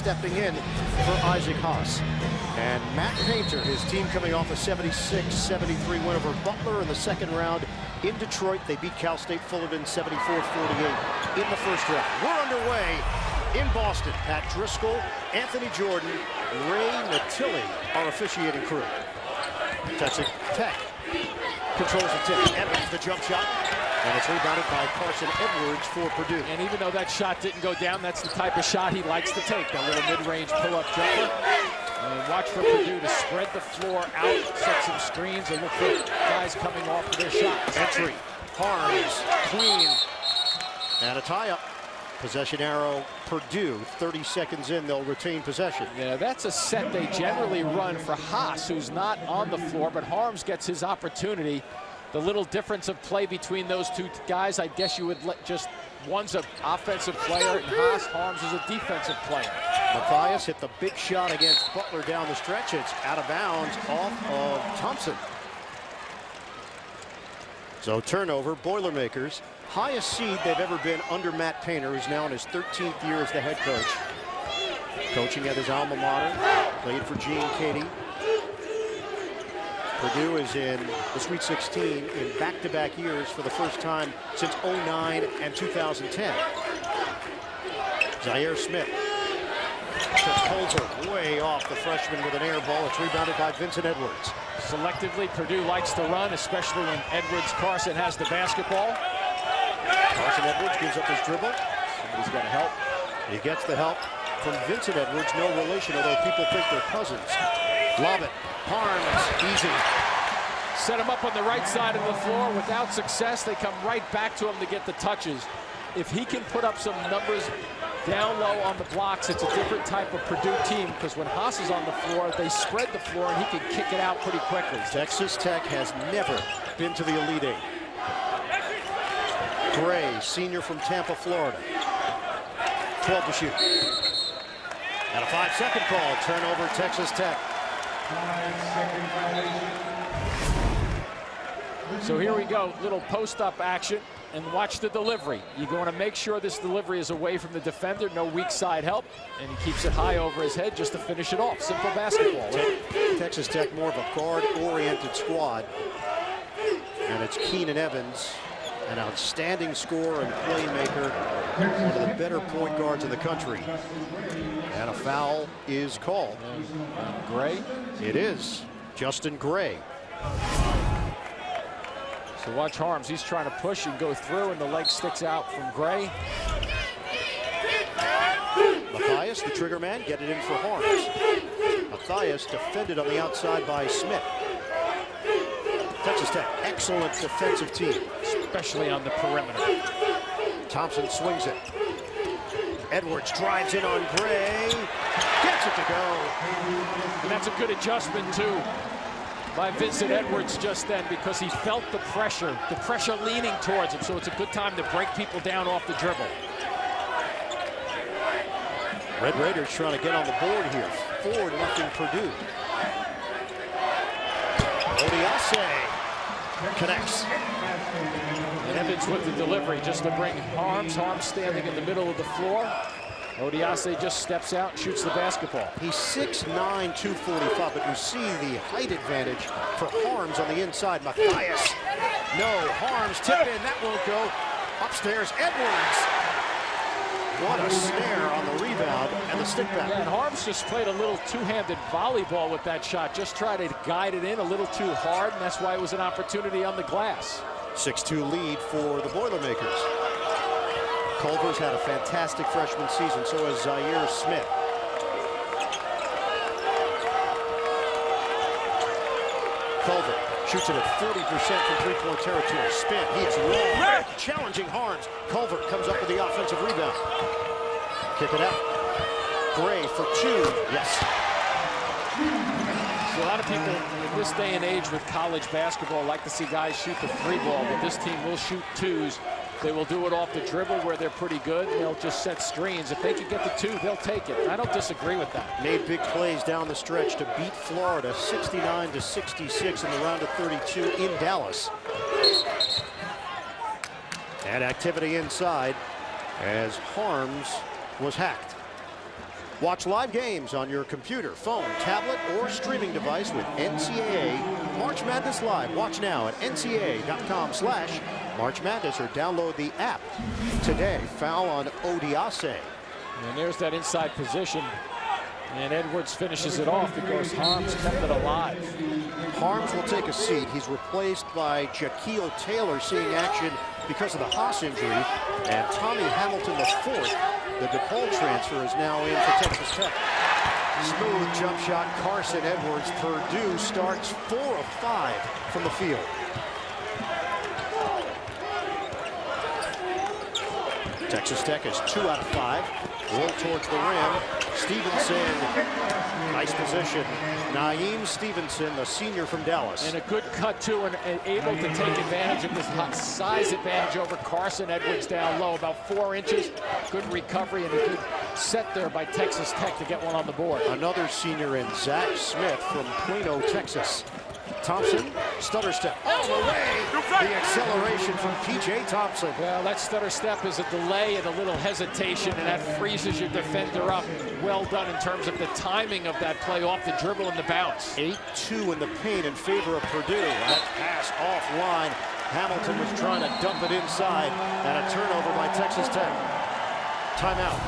Stepping in for Isaac Haas. And Matt Painter, his team coming off a 76-73 win over Butler in the second round in Detroit. They beat Cal State Fullerton 74-48 in the first round. We're underway in Boston. Pat Driscoll, Anthony Jordan, Ray Natilli, our officiating crew. Texas Tech controls the tip. Evans, the jump shot. And it's rebounded by Carson Edwards for Purdue. And even though that shot didn't go down, that's the type of shot he likes to take. That little mid-range pull-up jumper. And watch for Purdue to spread the floor out, set some screens, and look for guys coming off of their shots. Entry, Harms, clean, and a tie-up. Possession arrow, Purdue. 30 seconds in, they'll retain possession. Yeah, that's a set they generally run for Haas, who's not on the floor, but Harms gets his opportunity. The little difference of play between those two guys, I guess you would let just, one's an offensive player and Harms is a defensive player. Matthias hit the big shot against Butler down the stretch. It's out of bounds off of Thompson. So turnover, Boilermakers. Highest seed they've ever been under Matt Painter, who's now in his 13th year as the head coach. Coaching at his alma mater, played for Gene Katie. Purdue is in the Sweet 16 in back-to-back years for the first time since 09 and 2010. Zaire Smith to Culver, way off the freshman with an air ball. It's rebounded by Vincent Edwards. Selectively, Purdue likes to run, especially when Carson has the basketball. Carson Edwards gives up his dribble. Somebody's got to help. He gets the help from Vincent Edwards, no relation, although people think they're cousins. Lob it. Harms, easy. Set him up on the right side of the floor. Without success, they come right back to him to get the touches. If he can put up some numbers down low on the blocks, it's a different type of Purdue team, because when Haas is on the floor, they spread the floor and he can kick it out pretty quickly. Texas Tech has never been to the Elite Eight. Gray, senior from Tampa, Florida. 12 to shoot. And a 5-second call. Turnover, Texas Tech. So here we go, little post-up action, and watch the delivery. You're going to make sure this delivery is away from the defender, no weak side help, and he keeps it high over his head just to finish it off. Simple basketball. Right? Texas Tech more of a guard-oriented squad, and it's Keenan Evans, an outstanding scorer and playmaker, one of the better point guards in the country. And a foul is called. Gray? It is. Justin Gray. So watch Harms. He's trying to push and go through, and the leg sticks out from Gray. Matthias, the trigger man, get it in for Harms. Matthias defended on the outside by Smith. Texas Tech, excellent defensive team. Especially on the perimeter. Thompson swings it. Edwards drives in on Gray. Gets it to go. And that's a good adjustment, too, by Vincent Edwards just then, because he felt the pressure leaning towards him. So it's a good time to break people down off the dribble. Red Raiders trying to get on the board here. 4-0 Purdue. Odiase connects. And Evans with the delivery just to bring Harms. Harms standing in the middle of the floor. Odiase just steps out and shoots the basketball. He's 6'9", 245, but you see the height advantage for Harms on the inside. Matthias, no, Harms tip in, that won't go. Upstairs, Edwards. What a snare on the rebound and the stick back. Yeah, and Harms just played a little two-handed volleyball with that shot. Just tried to guide it in a little too hard, and that's why it was an opportunity on the glass. 6-2 lead for the Boilermakers. Culver's had a fantastic freshman season, so has Zaire Smith. Culver shoots it at 40% from three-point territory. Spin, he is long, challenging Harms. Culver comes up with the offensive rebound. Kick it out. Gray for two, yes. So a lot of people in this day and age with college basketball like to see guys shoot the three ball, but this team will shoot twos. They will do it off the dribble where they're pretty good. They'll just set screens. If they can get the two, they'll take it. I don't disagree with that. Made big plays down the stretch to beat Florida 69-66 in the round of 32 in Dallas. And activity inside as Harms was hacked. Watch live games on your computer, phone, tablet, or streaming device with NCAA March Madness Live. Watch now at ncaa.com/March Madness or download the app today. Foul on Odiase. And there's that inside position. And Edwards finishes it off because Harms kept it alive. Harms will take a seat. He's replaced by Jaquil Taylor, seeing action because of the Haas injury. And Tommy Hamilton IV, the DePaul transfer, is now in for Texas Tech. Smooth jump shot, Carson Edwards. Purdue starts 4 of 5 from the field. Texas Tech is 2 out of 5. Roll towards the rim. Stevenson, nice position. Naeem Stevenson, the senior from Dallas. And a good cut, too, and able to take advantage of this size advantage over Carson Edwards down low, about 4 inches. Good recovery and a good set there by Texas Tech to get one on the board. Another senior in Zach Smith from Plano, Texas. Thompson, stutter step all the way. The acceleration from P.J. Thompson. Well, that stutter step is a delay and a little hesitation, and that freezes your defender up. Well done in terms of the timing of that play off the dribble and the bounce. 8-2 in the paint in favor of Purdue. That pass offline. Hamilton was trying to dump it inside, and a turnover by Texas Tech. Timeout.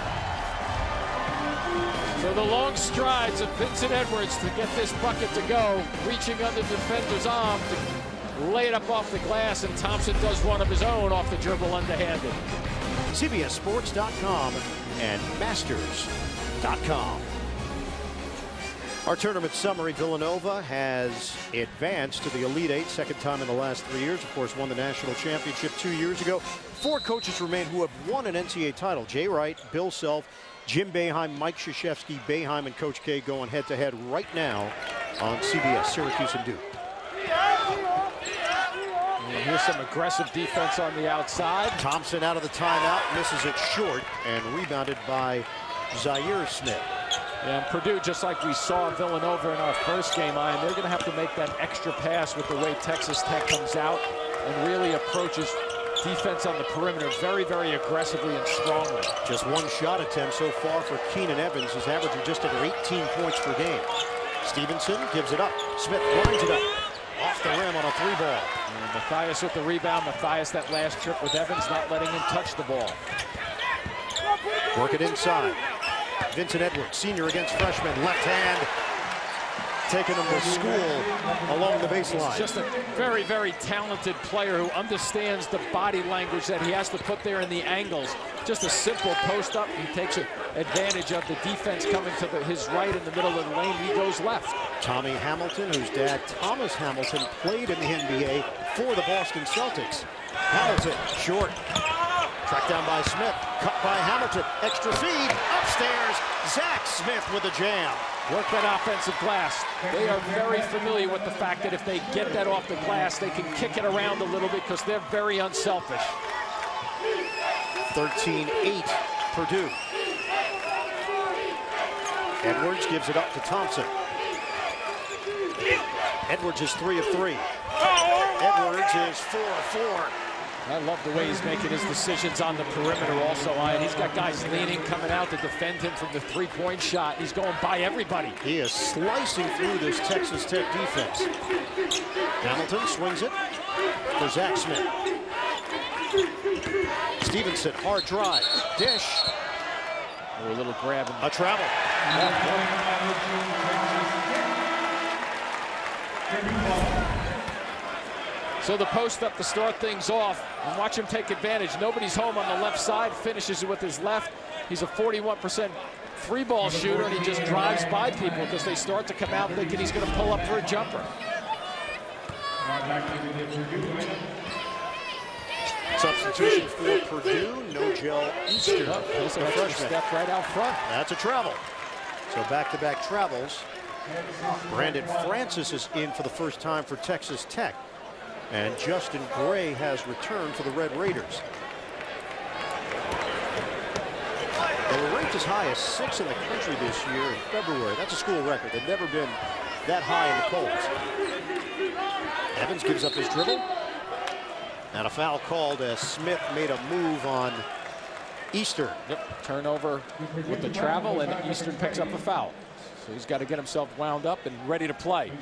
So the long strides of Vincent Edwards to get this bucket to go, reaching under the defender's arm to lay it up off the glass, and Thompson does one of his own off the dribble underhanded. CBSSports.com and Masters.com. Our tournament summary: Villanova has advanced to the Elite Eight, second time in the last 3 years. Of course, won the national championship 2 years ago. 4 coaches remain who have won an NCAA title: Jay Wright, Bill Self, Jim Boeheim, Mike Krzyzewski. Boeheim and Coach K going head-to-head right now on CBS. Syracuse and Duke. And here's some aggressive defense on the outside. Thompson out of the timeout, misses it short, and rebounded by Zaire Smith. And Purdue, just like we saw Villanova in our first game, they're going to have to make that extra pass with the way Texas Tech comes out and really approaches defense on the perimeter very, very aggressively and strongly. Just 1 shot attempt so far for Keenan Evans. He's averaging just under 18 points per game. Stevenson gives it up. Smith lines it up. Off the rim on a 3-ball. And Matthias with the rebound. Matthias, that last trip with Evans, not letting him touch the ball. Work it inside. Vincent Edwards, senior against freshman. Left hand. Taking him to school along the baseline. He's just a very, very talented player who understands the body language that he has to put there in the angles. Just a simple post up. He takes advantage of the defense coming to his right in the middle of the lane. He goes left. Tommy Hamilton, whose dad, Thomas Hamilton, played in the NBA for the Boston Celtics. Hamilton, short. Tracked down by Smith. Cut by Hamilton. Extra feed. Upstairs. Zach Smith with a jam. Work that offensive glass. They are very familiar with the fact that if they get that off the glass, they can kick it around a little bit because they're very unselfish. 13-8 Purdue. Edwards gives it up to Thompson. Edwards is 3 of 3. Edwards is 4 of 4. I love the way he's making his decisions on the perimeter also, Ian. He's got guys leaning, coming out to defend him from the three-point shot. He's going by everybody. He is slicing through this Texas Tech defense. Hamilton swings it for Zach Smith. Stevenson, hard drive. Dish. Oh, a little grab. A travel. So the post up to start things off, and watch him take advantage. Nobody's home on the left side, finishes it with his left. He's a 41% 3-ball shooter, and he just drives by people because they start to come out thinking he's going to pull up for a jumper. Substitution for Purdue, Nogel Easter. He's a freshman. Step right out front. That's a travel. So back-to-back travels. Brandon Francis is in for the first time for Texas Tech. And Justin Gray has returned for the Red Raiders. They were ranked as high as 6 in the country this year in February. That's a school record. They've never been that high in the polls. Evans gives up his dribble. And a foul called as Smith made a move on Eastern. Yep, turnover with the travel, and Eastern picks up a foul. So he's got to get himself wound up and ready to play.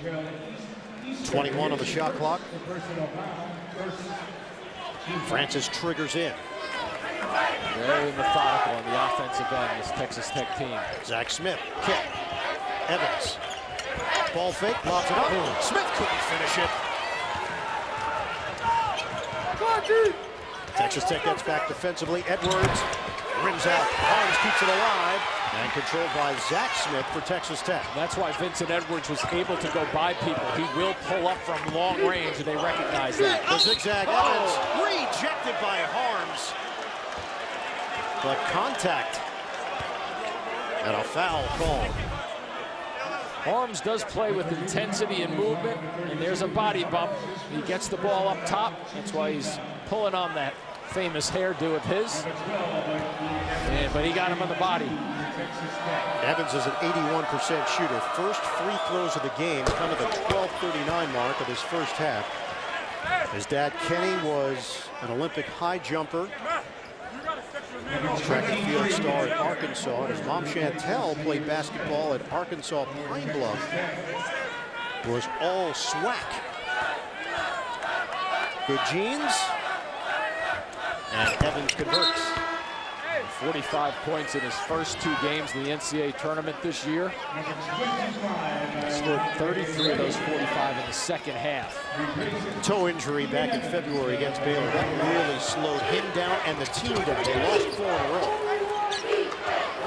21 on the shot clock. Francis triggers in. Very methodical on the offensive end, this Texas Tech team. Zach Smith, kick. Evans. Ball fake, lobs it up. Smith couldn't finish it. Texas Tech gets back defensively. Edwards rims out. Holmes keeps it alive. And controlled by Zach Smith for Texas Tech. That's why Vincent Edwards was able to go by people. He will pull up from long range, and they recognize that. The zigzag Evans rejected by Harms. But contact and a foul call. Harms does play with intensity and movement, and there's a body bump. He gets the ball up top. That's why he's pulling on that famous hairdo of his. But he got him on the body. Evans is an 81% shooter. First free throws of the game come at the 12:39 mark of his first half. His dad, Kenny, was an Olympic high jumper, track and field star at Arkansas. And his mom, Chantel, played basketball at Arkansas Pine Bluff. Was all SWAC. Good genes. And Evans converts. 45 points in his first 2 games in the NCAA tournament this year. Scored 33 of those 45 in the second half. Toe injury back in February against Baylor. That really slowed him down and the team down. They lost 4 in a row.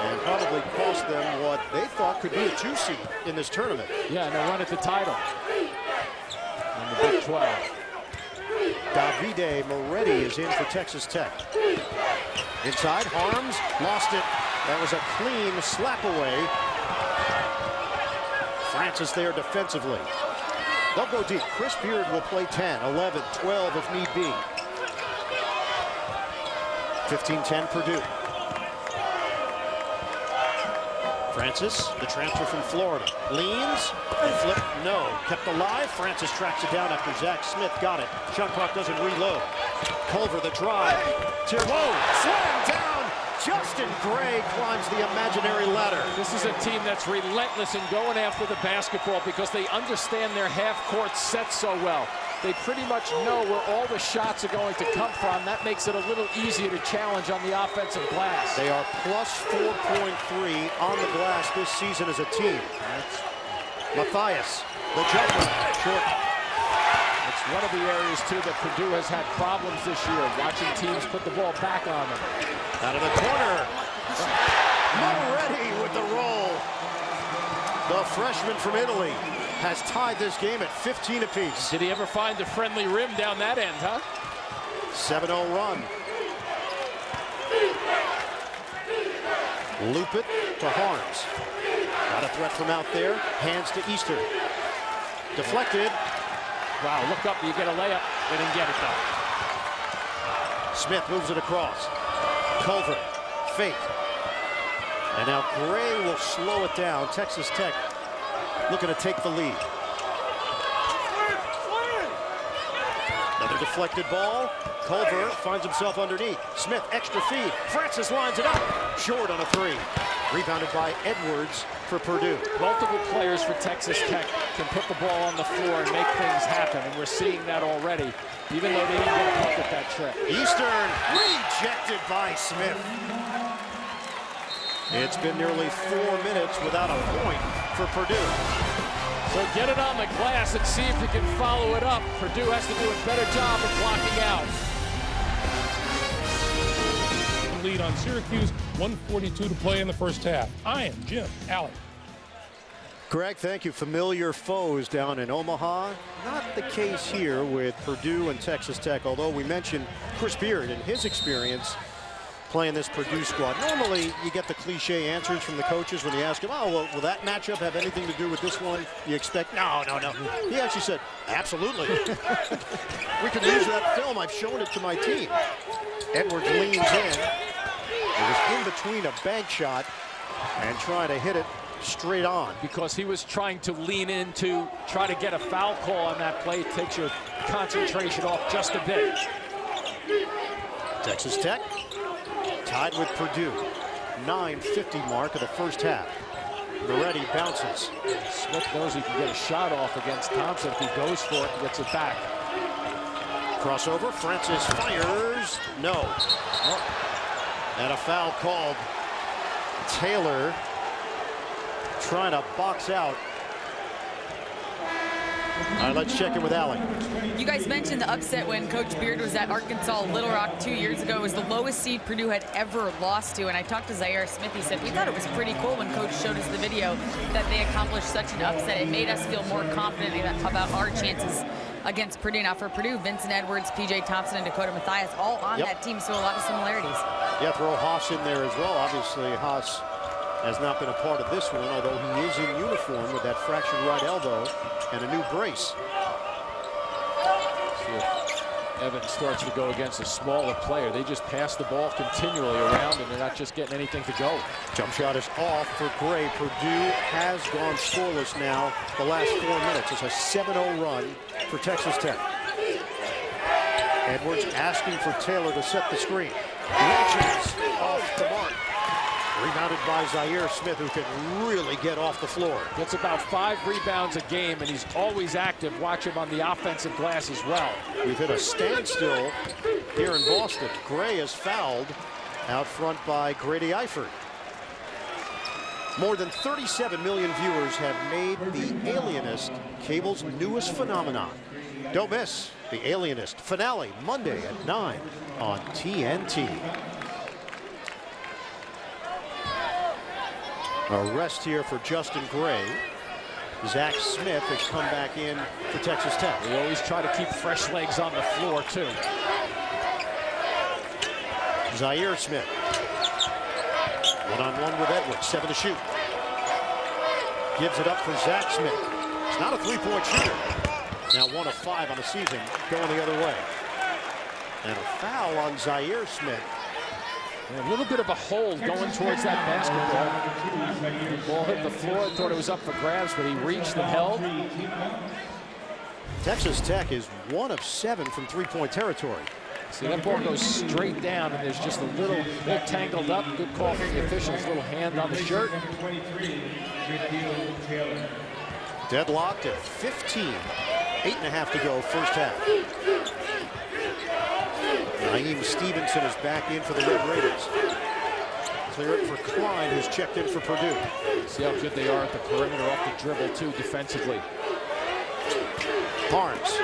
And probably cost them what they thought could be a 2 seed in this tournament. Yeah, and a run at the title in the Big 12. Davide Moretti is in for Texas Tech. Inside, Harms lost it. That was a clean slap away. Francis there defensively. They'll go deep. Chris Beard will play 10, 11, 12 if need be. 15-10 Purdue. Francis, the transfer from Florida, leans, and flip, no. Kept alive, Francis tracks it down after Zach Smith got it. Shot clock doesn't reload. Culver, the drive, slam down. Justin Gray climbs the imaginary ladder. This is a team that's relentless in going after the basketball because they understand their half-court set so well. They pretty much know where all the shots are going to come from. That makes it a little easier to challenge on the offensive glass. They are plus 4.3 on the glass this season as a team. Matthias, the jumper, short. It's one of the areas, too, that Purdue has had problems this year, watching teams put the ball back on them. Out of the corner. Moretti with the roll. The freshman from Italy has tied this game at 15 apiece. Did he ever find the friendly rim down that end, huh? 7-0 run. Loop it to Harms. Got a threat from out there. Hands to Eastern. Deflected. Wow, look up, you get a layup. They didn't get it, though. Smith moves it across. Culver, fake. And now Gray will slow it down. Texas Tech looking to take the lead. Another deflected ball. Culver finds himself underneath. Smith, extra feed. Francis lines it up. Short on a 3. Rebounded by Edwards for Purdue. Multiple players for Texas Tech can put the ball on the floor and make things happen, and we're seeing that already, even though they didn't get a bucket that trip. Eastern rejected by Smith. It's been nearly 4 minutes without a point for Purdue. So get it on the glass and see if you can follow it up. Purdue has to do a better job of blocking out. Lead on Syracuse, 1:42 to play in the first half. I am Jim Allen. Greg, thank you. Familiar foes down in Omaha. Not the case here with Purdue and Texas Tech, although we mentioned Chris Beard and his experience playing this Purdue squad. Normally, you get the cliche answers from the coaches when you ask them, oh, well, will that matchup have anything to do with this one? You expect, no. He actually said, absolutely. We can use that film. I've shown it to my team. Edwards leans in. It was in between a bank shot and trying to hit it straight on. Because he was trying to lean in to try to get a foul call on that play. It takes your concentration off just a bit. Texas Tech Tied with Purdue. 9:50 mark of the first half. Moretti bounces. Smith knows he can get a shot off against Thompson if he goes for it and gets it back. Crossover. Francis fires. No. And a foul called. Taylor trying to box out. All right, let's check in with Allie. You guys mentioned the upset when Coach Beard was at Arkansas Little Rock 2 years ago. It was the lowest seed Purdue had ever lost to. And I talked to Zaire Smith. He said, we thought it was pretty cool when Coach showed us the video that they accomplished such an upset. It made us feel more confident about our chances against Purdue. Now for Purdue, Vincent Edwards, PJ Thompson, and Dakota Mathias all on that team, so a lot of similarities. Yeah, throw Haas in there as well. Obviously, Haas has not been a part of this one, although he is in uniform with that fractured right elbow and a new brace. See if Evans starts to go against a smaller player. They just pass the ball continually around, and they're not just getting anything to go. Jump shot is off for Gray. Purdue has gone scoreless now the last 4 minutes. It's a 7-0 run for Texas Tech. Edwards asking for Taylor to set the screen. Launches off the mark. Rebounded by Zaire Smith, who can really get off the floor. Gets about 5 rebounds a game, and he's always active. Watch him on the offensive glass as well. We've hit a standstill here in Boston. Gray is fouled out front by Grady Eifert. More than 37 million viewers have made The Alienist cable's newest phenomenon. Don't miss The Alienist finale Monday at 9 on TNT. A rest here for Justin Gray. Zach Smith has come back in for Texas Tech. We always try to keep fresh legs on the floor, too. Zaire Smith. One-on-one with Edwards. 7 to shoot. Gives it up for Zach Smith. It's not a three-point shooter. Now 1 of 5 on the season, going the other way. And a foul on Zaire Smith. And a little bit of a hold going towards that basketball. The ball hit the floor, thought it was up for grabs, but he reached and held. Texas Tech is 1 of 7 from three-point territory. See, that ball goes straight down, and there's just a little tangled up. Good call from the officials, little hand on the shirt. Deadlocked at 15. 8.5 to go, first half. Naeem Stevenson is back in for the Red Raiders. Clear it for Klein, who's checked in for Purdue. See how good they are at the perimeter off the dribble, too, defensively. Barnes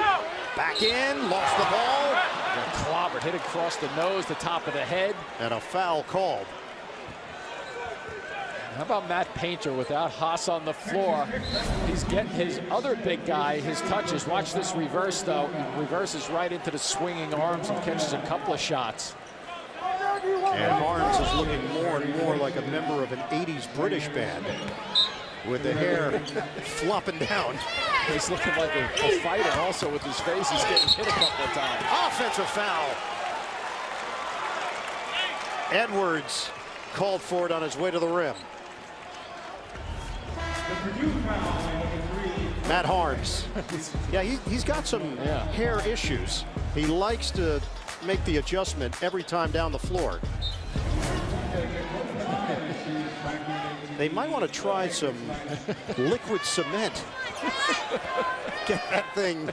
back in, lost the ball. And clobbered, hit across the nose, the top of the head. And a foul called. How about Matt Painter without Haas on the floor? He's getting his other big guy his touches. Watch this reverse, though. He reverses right into the swinging arms and catches a couple of shots. And Barnes is looking more and more like a member of an 80s British band with the hair flopping down. He's looking like a fighter also with his face. He's getting hit a couple of times. Offensive foul. Edwards called for it on his way to the rim. Matt Harms. Yeah, he's got some hair issues. He likes to make the adjustment every time down the floor. They might want to try some liquid cement. Get that thing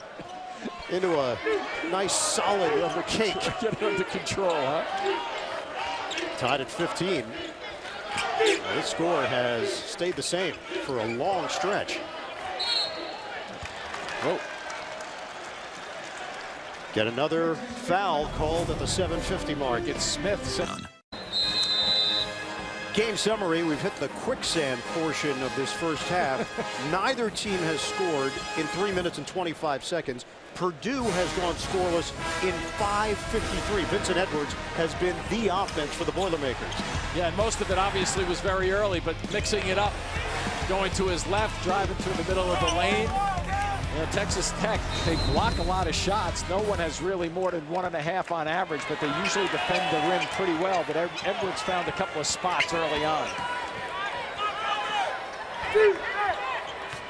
into a nice solid rubber cake. Get it under control, huh? Tied at 15. This score has stayed the same for a long stretch. Whoa. Get another foul called at the 7:50 mark. It's Smith. Game summary, we've hit the quicksand portion of this first half. Neither team has scored in 3 minutes and 25 seconds. Purdue has gone scoreless in 5:53. Vincent Edwards has been the offense for the Boilermakers. Yeah, and most of it obviously was very early, but mixing it up, going to his left, driving through the middle of the lane. You know, Texas Tech, they block a lot of shots. No one has really more than 1.5 on average, but they usually defend the rim pretty well. But Edwards found a couple of spots early on.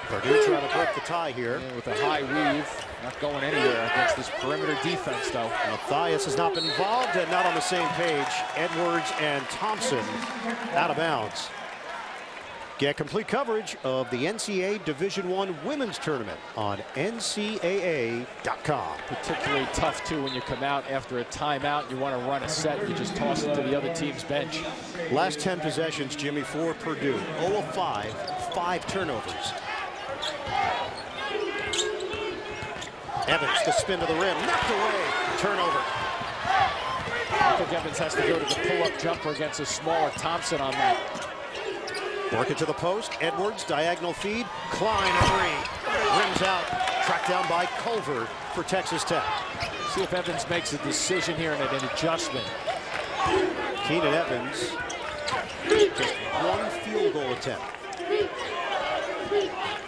Purdue trying to break the tie here. Yeah, with a high weave, not going anywhere against this perimeter defense, though. Matthias has not been involved and not on the same page. Edwards and Thompson out of bounds. Get complete coverage of the NCAA Division I Women's Tournament on NCAA.com. Particularly tough, too, when you come out after a timeout. You want to run a set. You just toss it to the other team's bench. Last 10 possessions, Jimmy, for Purdue. 0 of 5, 5 turnovers. Evans, the spin to the rim, knocked away, turnover. I think Evans has to go to the pull-up jumper against a smaller Thompson on that. Work it to the post, Edwards, diagonal feed, Klein, a three. Rims out, tracked down by Culver for Texas Tech. See if Evans makes a decision here and an adjustment. Keenan Evans, just one field goal attempt.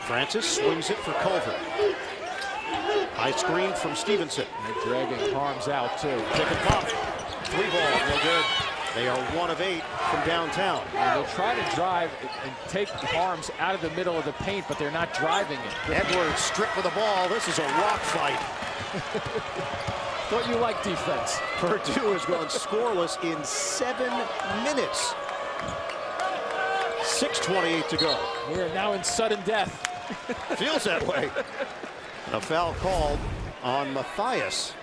Francis swings it for Culver. High screen from Stevenson. They're dragging Harms out, too. Pick and pop. 3 ball, no good. They are 1 of 8 from downtown. And they'll try to drive and take Harms out of the middle of the paint, but they're not driving it. Edwards stripped with the ball. This is a rock fight. Thought you liked defense. Purdue has gone scoreless in 7 minutes. 6:28 to go. We are now in sudden death. Feels that way. A foul called on Matthias.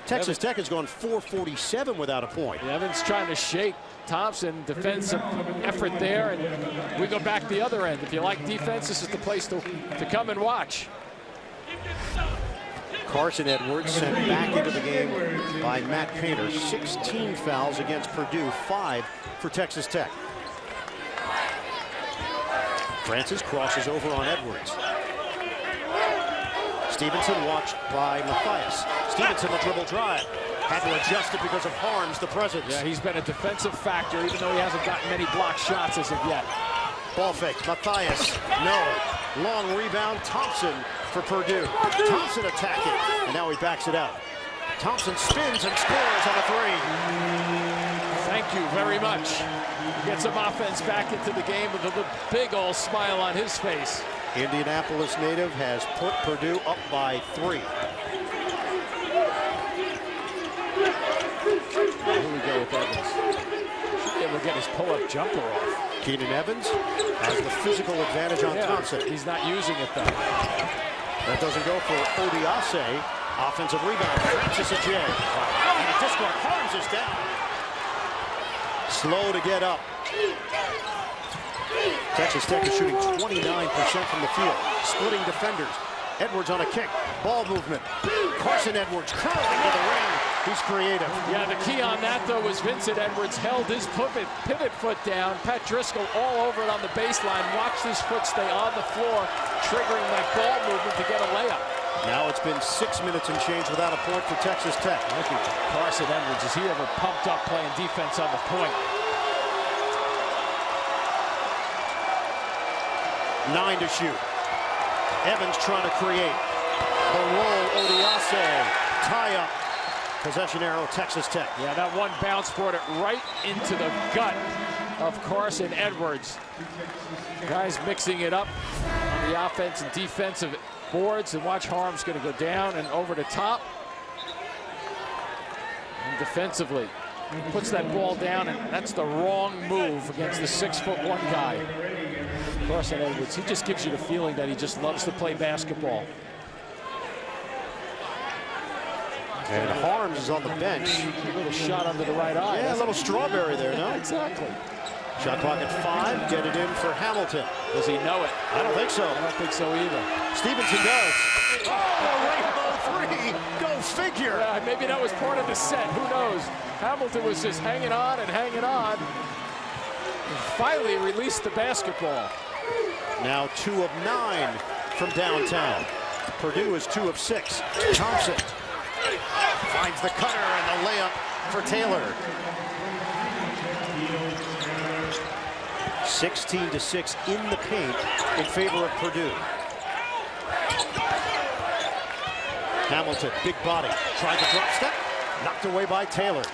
Texas Tech has gone 4:47 without a point. Evans trying to shake Thompson. Defensive effort there, and we go back the other end. If you like defense, this is the place to come and watch. Carson Edwards sent back into the game by Matt Painter. 16 fouls against Purdue, 5 for Texas Tech. Francis crosses over on Edwards. Stevenson watched by Matthias. Stevenson will dribble drive. Had to adjust it because of Harms, the presence. Yeah, he's been a defensive factor, even though he hasn't gotten many block shots as of yet. Ball fake, Matthias, no. Long rebound, Thompson for Purdue. Thompson attacking, and now he backs it out. Thompson spins and scores on a 3. Thank you very much. Get some offense back into the game with a big old smile on his face. Indianapolis native has put Purdue up by 3. Here we go with Evans. Should be able to get his pull-up jumper off. Keenan Evans has the physical advantage on Thompson. He's not using it, though. That doesn't go for Odiase. Offensive rebound, Francis Ajay. And it just got Harms is down. Slow to get up. Texas Tech is shooting 29% from the field. Splitting defenders. Edwards on a kick. Ball movement. Carson Edwards curling to the rim. He's creative. Yeah, the key on that, though, was Vincent Edwards held his pivot foot down. Pat Driscoll all over it on the baseline. Watched his foot stay on the floor, triggering that ball movement to get a layup. Now it's been 6 minutes and change without a point for Texas Tech. Look at Carson Edwards. Is he ever pumped up playing defense on the point? 9 to shoot. Evans trying to create. The roll, Odiase. Tie up. Possession arrow, Texas Tech. Yeah, that one bounce brought it right into the gut of Carson Edwards. Guys mixing it up on the offense and defensive boards, and watch Harms going to go down and over the top. And defensively, he puts that ball down, and that's the wrong move against the 6'1" guy. Carson Edwards, he just gives you the feeling that he just loves to play basketball. And Harms is on the bench. A little shot under the right eye. Yeah, a little strawberry there, no? Exactly. Shot clock at 5. Get it in for Hamilton. Does he know it? I don't think so. I don't think so either. Stevenson does. Oh, rainbow 3. Go figure. Yeah, maybe that was part of the set. Who knows? Hamilton was just hanging on and hanging on. And finally released the basketball. Now 2 of 9 from downtown. Purdue is 2 of 6. Thompson finds the cutter and the layup for Taylor. 16-6 in the paint in favor of Purdue. Hamilton, big body, tried to drop step, knocked away by Taylor.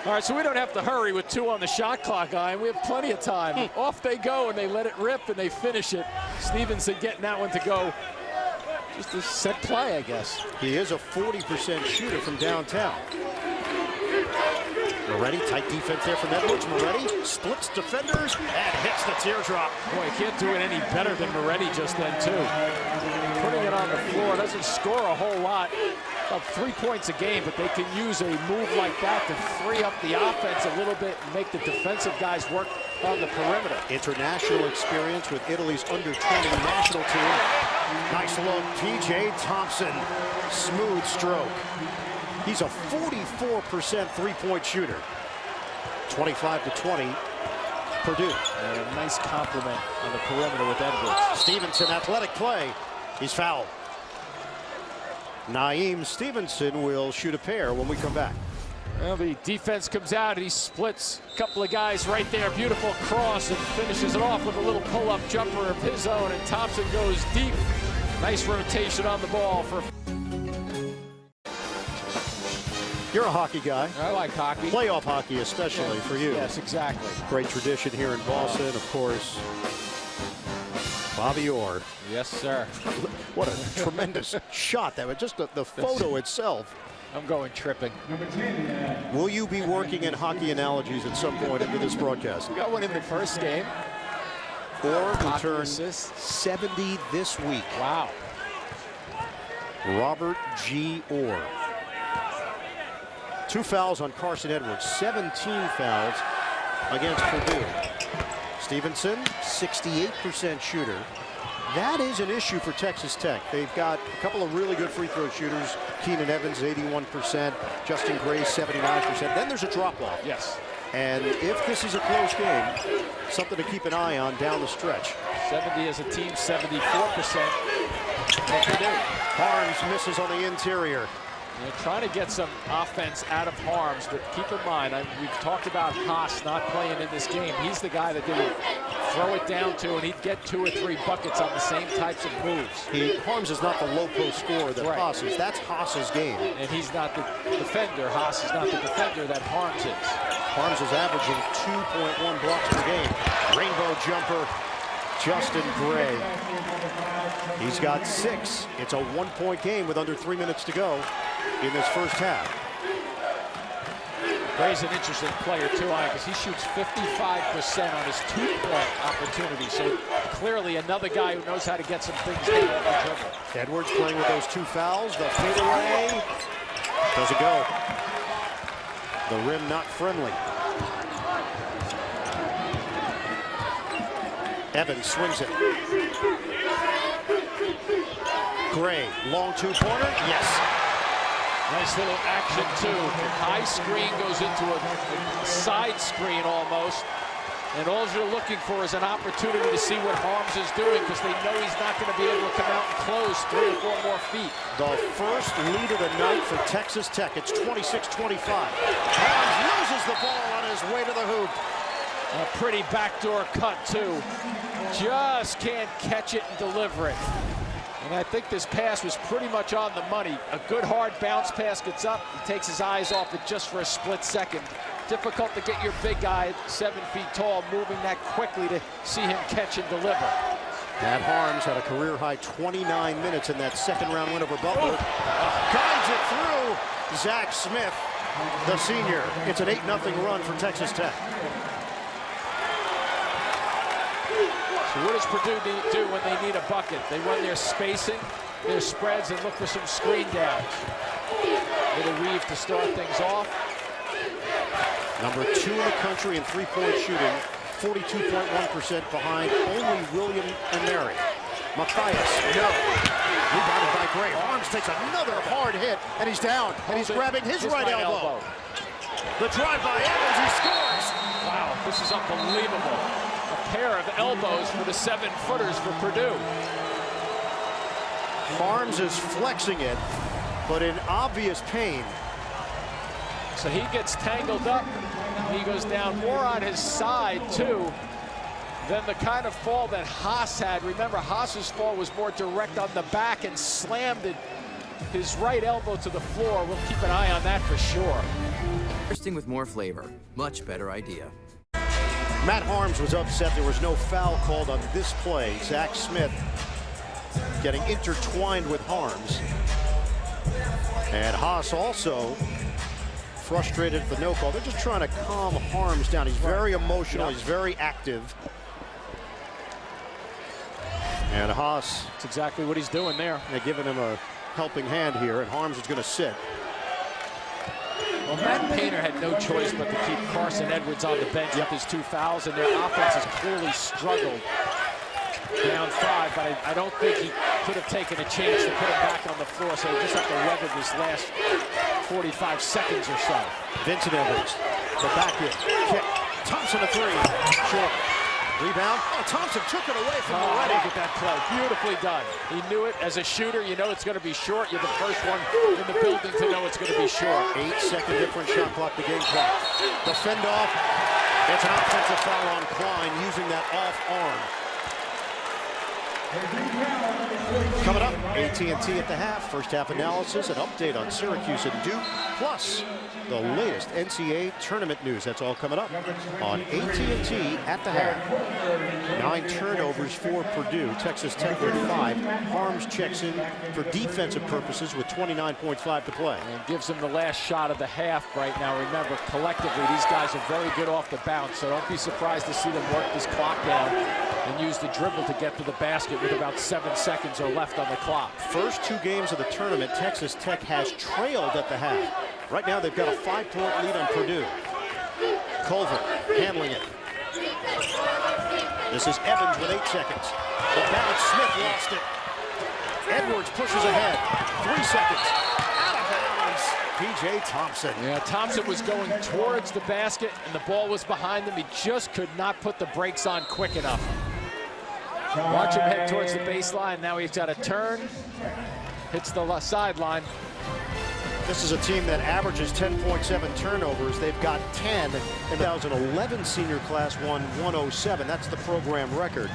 All right, so we don't have to hurry with 2 on the shot clock, Ian. We have plenty of time. Off they go, and they let it rip, and they finish it. Stevenson getting that one to go. Just a set play, I guess. He is a 40% shooter from downtown. Moretti, tight defense there from Edwards. Moretti splits defenders and hits the teardrop. Boy, you can't do it any better than Moretti just then, too. Putting it on the floor, doesn't score a whole lot. About 3 points a game, but they can use a move like that to free up the offense a little bit and make the defensive guys work on the perimeter. International experience with Italy's under-20 national team. Nice look, P.J. Thompson. Smooth stroke. He's a 44% three-point shooter. 25-20, Purdue. And a nice compliment on the perimeter with Edwards. Stevenson, athletic play. He's fouled. Naeem Stevenson will shoot a pair when we come back. Well, the defense comes out and he splits a couple of guys right there. Beautiful cross and finishes it off with a little pull-up jumper of his own. And Thompson goes deep. Nice rotation on the ball for. You're a hockey guy. I like hockey. Playoff hockey especially for you. Yes, exactly. Great tradition here in Boston, of course. Bobby Orr. Yes, sir. What a tremendous shot. That was just the photo itself. I'm going tripping. Will you be working in hockey analogies at some point into this broadcast? We got one in the first game. Orr Hockey returned assist. 70 this week. Wow. Robert G. Orr. 2 fouls on Carson Edwards. 17 fouls against Purdue. Stevenson, 68% shooter. That is an issue for Texas Tech. They've got a couple of really good free throw shooters. Keenan Evans, 81%. Justin Gray, 79%. Then there's a drop-off. Yes. And if this is a close game, something to keep an eye on down the stretch. 70 as a team, 74%. Purdue. Harms misses on the interior. They're trying to get some offense out of Harms, but keep in mind, we've talked about Haas not playing in this game. He's the guy that they would throw it down to, and he'd get 2 or 3 buckets on the same types of moves. Harms is not the low post scorer that Haas is. That's Haas's game. And he's not the defender. Haas is not the defender that Harms is. Harms is averaging 2.1 blocks per game. Rainbow jumper, Justin Gray. He's got 6. It's a 1-point game with under 3 minutes to go in this first half. Gray's an interesting player too, because he shoots 55% on his 2-point opportunity. So clearly another guy who knows how to get some things done on the dribble. Edwards playing with those 2 fouls. The fadeaway doesn't go. The rim not friendly. Evans swings it. Gray, long 2-pointer. Yes. Nice little action too. High screen goes into a side screen almost. And all you're looking for is an opportunity to see what Harms is doing, because they know he's not going to be able to come out and close 3 or 4 more feet. The first lead of the night for Texas Tech. It's 26-25. Harms loses the ball on his way to the hoop. A pretty backdoor cut too. Just can't catch it and deliver it. And I think this pass was pretty much on the money. A good hard bounce pass gets up. He takes his eyes off it just for a split second. Difficult to get your big guy, 7 feet tall, moving that quickly to see him catch and deliver. Matt Harms had a career-high 29 minutes in that second-round win over Butler. Guides it through Zach Smith, the senior. It's an 8-0 run for Texas Tech. So what does Purdue do when they need a bucket? They run their spacing, their spreads, and look for some screen downs. Little weave to start things off. Number 2 in the country in 3-point shooting, 42.1% behind only William and Mary. Matthias, no. Rebounded by Gray. Harms takes another hard hit, and he's down. And he's grabbing his right elbow. The drive by Evans, he scores. Wow, this is unbelievable. A pair of elbows for the 7-footers for Purdue. Harms is flexing it, but in obvious pain. So he gets tangled up. He goes down more on his side, too, than the kind of fall that Haas had. Remember, Haas's fall was more direct on the back and slammed his right elbow to the floor. We'll keep an eye on that for sure. Bursting with more flavor. Much better idea. Matt Harms was upset there was no foul called on this play. Zach Smith getting intertwined with Harms. And Haas also frustrated at the no call. They're just trying to calm Harms down. He's very emotional. He's very active. And Haas. That's exactly what he's doing there. They're giving him a helping hand here, and Harms is going to sit. Well, Matt Painter had no choice but to keep Carson Edwards on the bench with his 2 fouls, and their offense has clearly struggled down 5, but I don't think he could have taken a chance to put him back on the floor, so they just have to weather this last 45 seconds or so. Vincent Edwards, the back in, kick, Thompson a 3, short. Rebound. Oh, Thompson took it away from Moretti. Look at that play. Beautifully done. He knew it. As a shooter, you know it's going to be short. You're the first one in the building to know it's going to be short. 8-second difference shot clock to game clock. The fend off. It's an offensive foul on Klein using that off arm. Coming up, AT&T at the half. First half analysis, an update on Syracuse and Duke, plus the latest NCAA tournament news. That's all coming up on AT&T at the half. 9 turnovers for Purdue. Texas Tech with 5. Harms checks in for defensive purposes with 29.5 to play. And gives them the last shot of the half right now. Remember, collectively, these guys are very good off the bounce, so don't be surprised to see them work this clock down and use the dribble to get to the basket with about 7 seconds or left on the clock. First 2 games of the tournament, Texas Tech has trailed at the half. Right now, they've got a 5-point lead on Purdue. Culver handling it. This is Evans with 8 seconds. The bounce, Smith lost it. Edwards pushes ahead. 3 seconds. Out of bounds. P.J. Thompson. Yeah, Thompson was going towards the basket, and the ball was behind him. He just could not put the brakes on quick enough. Watch him head towards the baseline. Now he's got a turn. Hits the sideline. This is a team that averages 10.7 turnovers. They've got 10. In the 2011 senior class won 107. That's the program record.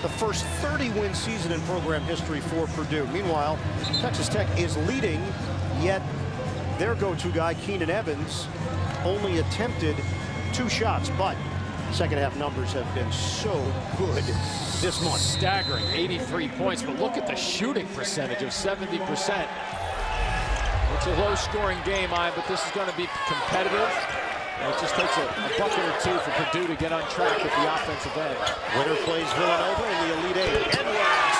The first 30-win season in program history for Purdue. Meanwhile, Texas Tech is leading, yet their go-to guy, Keenan Evans, only attempted 2 shots, but second half numbers have been so good this month. Staggering, 83 points, but look at the shooting percentage of 70%. It's a low-scoring game, but this is going to be competitive. And it just takes a bucket or 2 for Purdue to get on track with the offensive end. Winner plays Villanova in the Elite Eight. Edwards,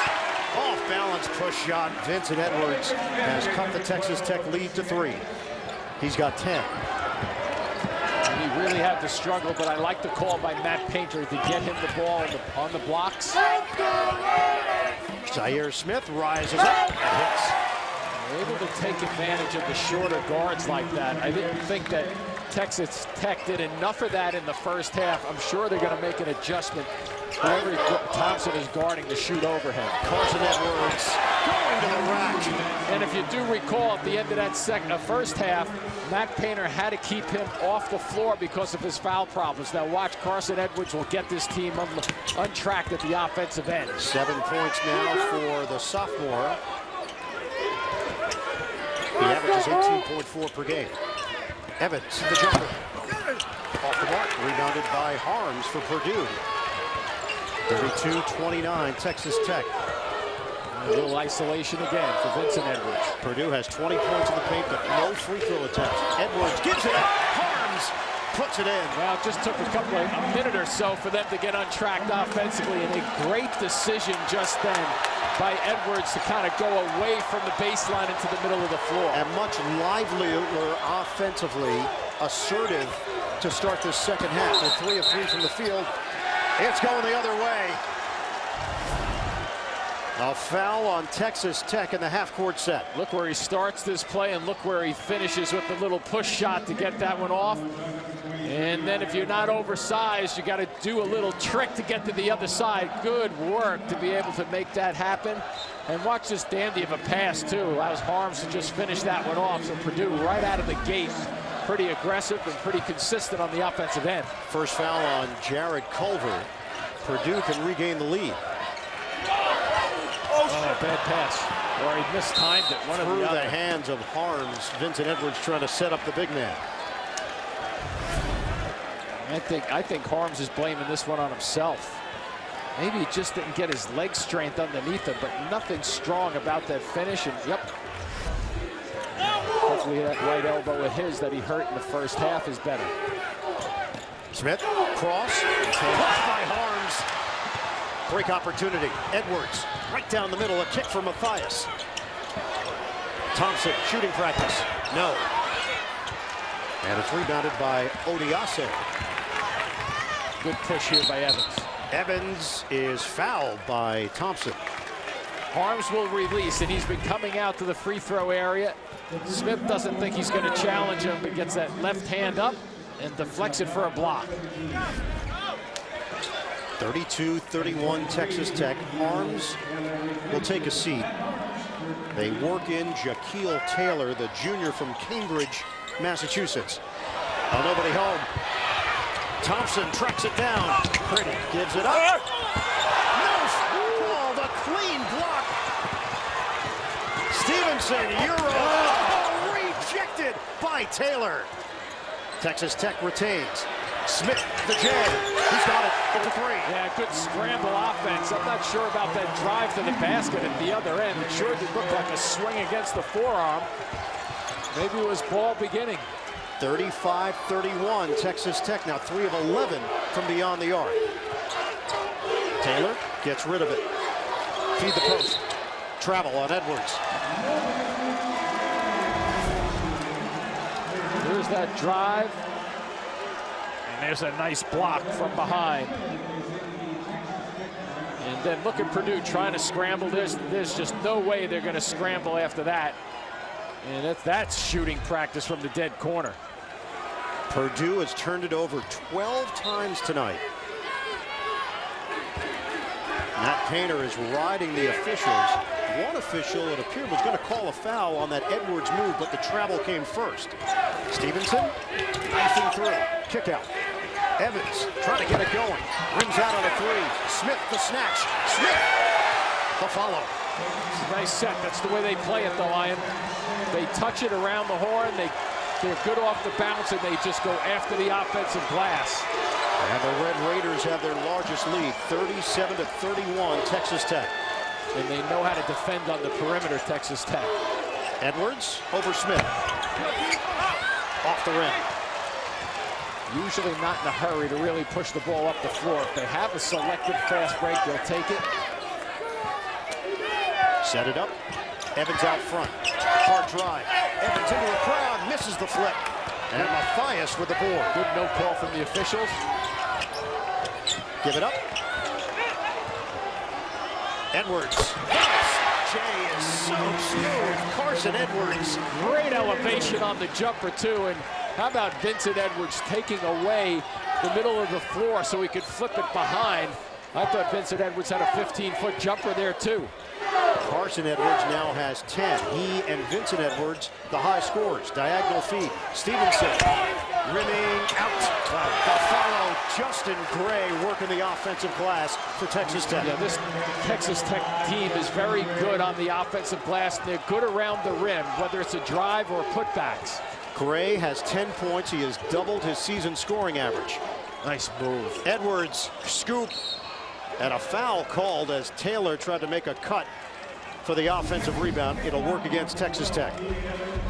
off-balance push shot. Vincent Edwards has cut the Texas Tech lead to 3. He's got 10. And he really had to struggle, but I like the call by Matt Painter to get him the ball on the blocks. Zaire Smith rises up and hits. Able to take advantage of the shorter guards like that. I didn't think that Texas Tech did enough of that in the first half. I'm sure they're going to make an adjustment. Whoever Thompson is guarding to shoot over him. Carson Edwards going to the rack. And if you do recall, at the end of that first half, Matt Painter had to keep him off the floor because of his foul problems. Now watch, Carson Edwards will get this team untracked at the offensive end. 7 points now for the sophomore. He averages 18.4 per game. Evans, the jumper. Off the mark, rebounded by Harms for Purdue. 32-29, Texas Tech. A little isolation again for Vincent Edwards. Purdue has 20 points in the paint, but no free throw attempts. Edwards gives it up. Harms puts it in. Well, it just took a minute or so for them to get untracked offensively, and a great decision just then by Edwards to kind of go away from the baseline into the middle of the floor. And much livelier offensively, assertive to start this second half. With 3 of 3 from the field. It's going the other way. A foul on Texas Tech in the half-court set. Look where he starts this play, and look where he finishes with the little push shot to get that one off. And then if you're not oversized, you got to do a little trick to get to the other side. Good work to be able to make that happen. And watch this dandy of a pass, too. Allows Harms to just finish that one off. So Purdue right out of the gate, pretty aggressive and pretty consistent on the offensive end. First foul on Jared Culver. Purdue can regain the lead. Oh, bad pass. Or he mistimed it. One Through of the hands of Harms. Vincent Edwards trying to set up the big man. I think Harms is blaming this one on himself. Maybe he just didn't get his leg strength underneath him, but nothing strong about that finish. And yep, hopefully that right elbow of his that he hurt in the first half is better. Smith, cross, blocked by Harms. Break opportunity. Edwards, right down the middle, a kick for Matthias. Thompson, shooting practice. No. And it's rebounded by Odiase. Good push here by Evans. Evans is fouled by Thompson. Harms will release, and he's been coming out to the free throw area. Smith doesn't think he's going to challenge him, but gets that left hand up and deflects it for a block. 32-31 Texas Tech. Harms will take a seat. They work in Jaquil Taylor, the junior from Cambridge, Massachusetts. Oh, nobody home. Thompson tracks it down. Pretty gives it up. No foul. The clean block. Stevenson, Euro. Oh, rejected by Taylor. Texas Tech retains. Smith, the jam. He's got it over three. Yeah, good scramble offense. I'm not sure about that drive to the basket at the other end. It sure did look like a swing against the forearm. Maybe it was ball beginning. 35-31, Texas Tech now 3 of 11 from beyond the arc. Taylor gets rid of it. Feed the post. Travel on Edwards. There's that drive. And there's a nice block from behind. And then look at Purdue trying to scramble. There's just no way they're going to scramble after that. And that's shooting practice from the dead corner. Purdue has turned it over 12 times tonight. Matt Painter is riding the officials. One official, it appeared, was going to call a foul on that Edwards move, but the travel came first. Stevenson, knifing through. Kick out. Evans trying to get it going. Rims out on a three. Smith the snatch. Smith the follow. It's a nice set. That's the way they play it, though, Ian. They touch it around the horn. They're good off the bounce, and they just go after the offensive glass. And the Red Raiders have their largest lead, 37-31, Texas Tech. And they know how to defend on the perimeter, Texas Tech. Edwards over Smith. Off the rim. Usually not in a hurry to really push the ball up the floor. If they have a selective fast break, they'll take it. Set it up. Evans out front. Hard drive. Evans into the crowd. Misses the flip. And Matthias with the board. Good no call from the officials. Give it up. Edwards. Yes! Jay is so smooth. Carson Edwards. Great elevation on the jumper, too. And how about Vincent Edwards taking away the middle of the floor so he could flip it behind? I thought Vincent Edwards had a 15-foot jumper there, too. Carson Edwards now has 10. He and Vincent Edwards, the high scorers. Diagonal feed. Stevenson rimming out. The follow. Justin Gray working the offensive glass for Texas Tech. Yeah, this Texas Tech team is very good on the offensive glass. They're good around the rim, whether it's a drive or putbacks. Gray has 10 points. He has doubled his season scoring average. Nice move. Edwards scoop. And a foul called as Taylor tried to make a cut for the offensive rebound. It'll work against Texas Tech.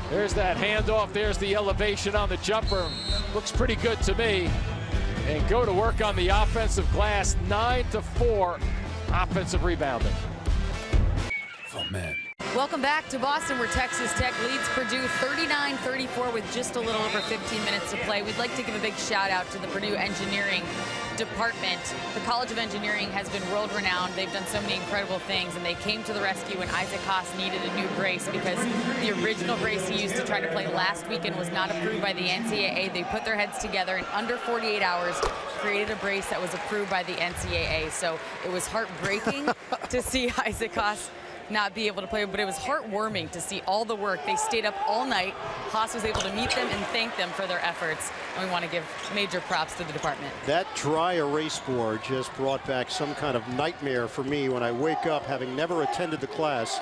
There's that handoff. There's the elevation on the jumper. Looks pretty good to me. And go to work on the offensive glass. 9-4 offensive rebounding. Oh, man. Welcome back to Boston, where Texas Tech leads Purdue 39-34 with just a little over 15 minutes to play. We'd like to give a big shout out to the Purdue engineering department. The College of Engineering has been world renowned. They've done so many incredible things, and they came to the rescue when Isaac Haas needed a new brace because the original brace he used to try to play last weekend was not approved by the NCAA. They put their heads together and under 48 hours created a brace that was approved by the NCAA. So it was heartbreaking to see Isaac Haas not be able to play, but it was heartwarming to see all the work. They stayed up all night. Haas was able to meet them and thank them for their efforts. And we want to give major props to the department. That dry erase board just brought back some kind of nightmare for me when I wake up having never attended the class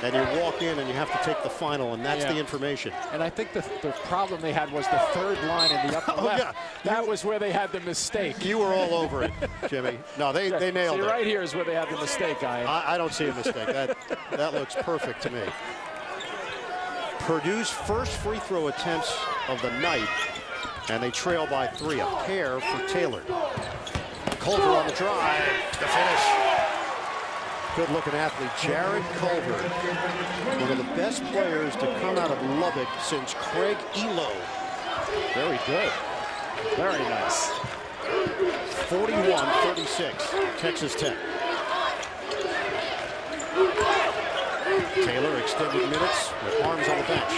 and you walk in and you have to take the final, and that's the information. And I think the problem they had was the third line in the upper left. Yeah. That was where they had the mistake. You were all over it, Jimmy. No, they nailed it. Right here is where they had the mistake, Ian. I don't see a mistake. That looks perfect to me. Purdue's first free throw attempts of the night, and they trail by 3. A pair for Taylor. Culver on the drive. The finish. Good-looking athlete, Jared Culver. One of the best players to come out of Lubbock since Craig Elo. Very good. Very nice. 41-36, Texas Tech. Taylor extended minutes with arms on the bench.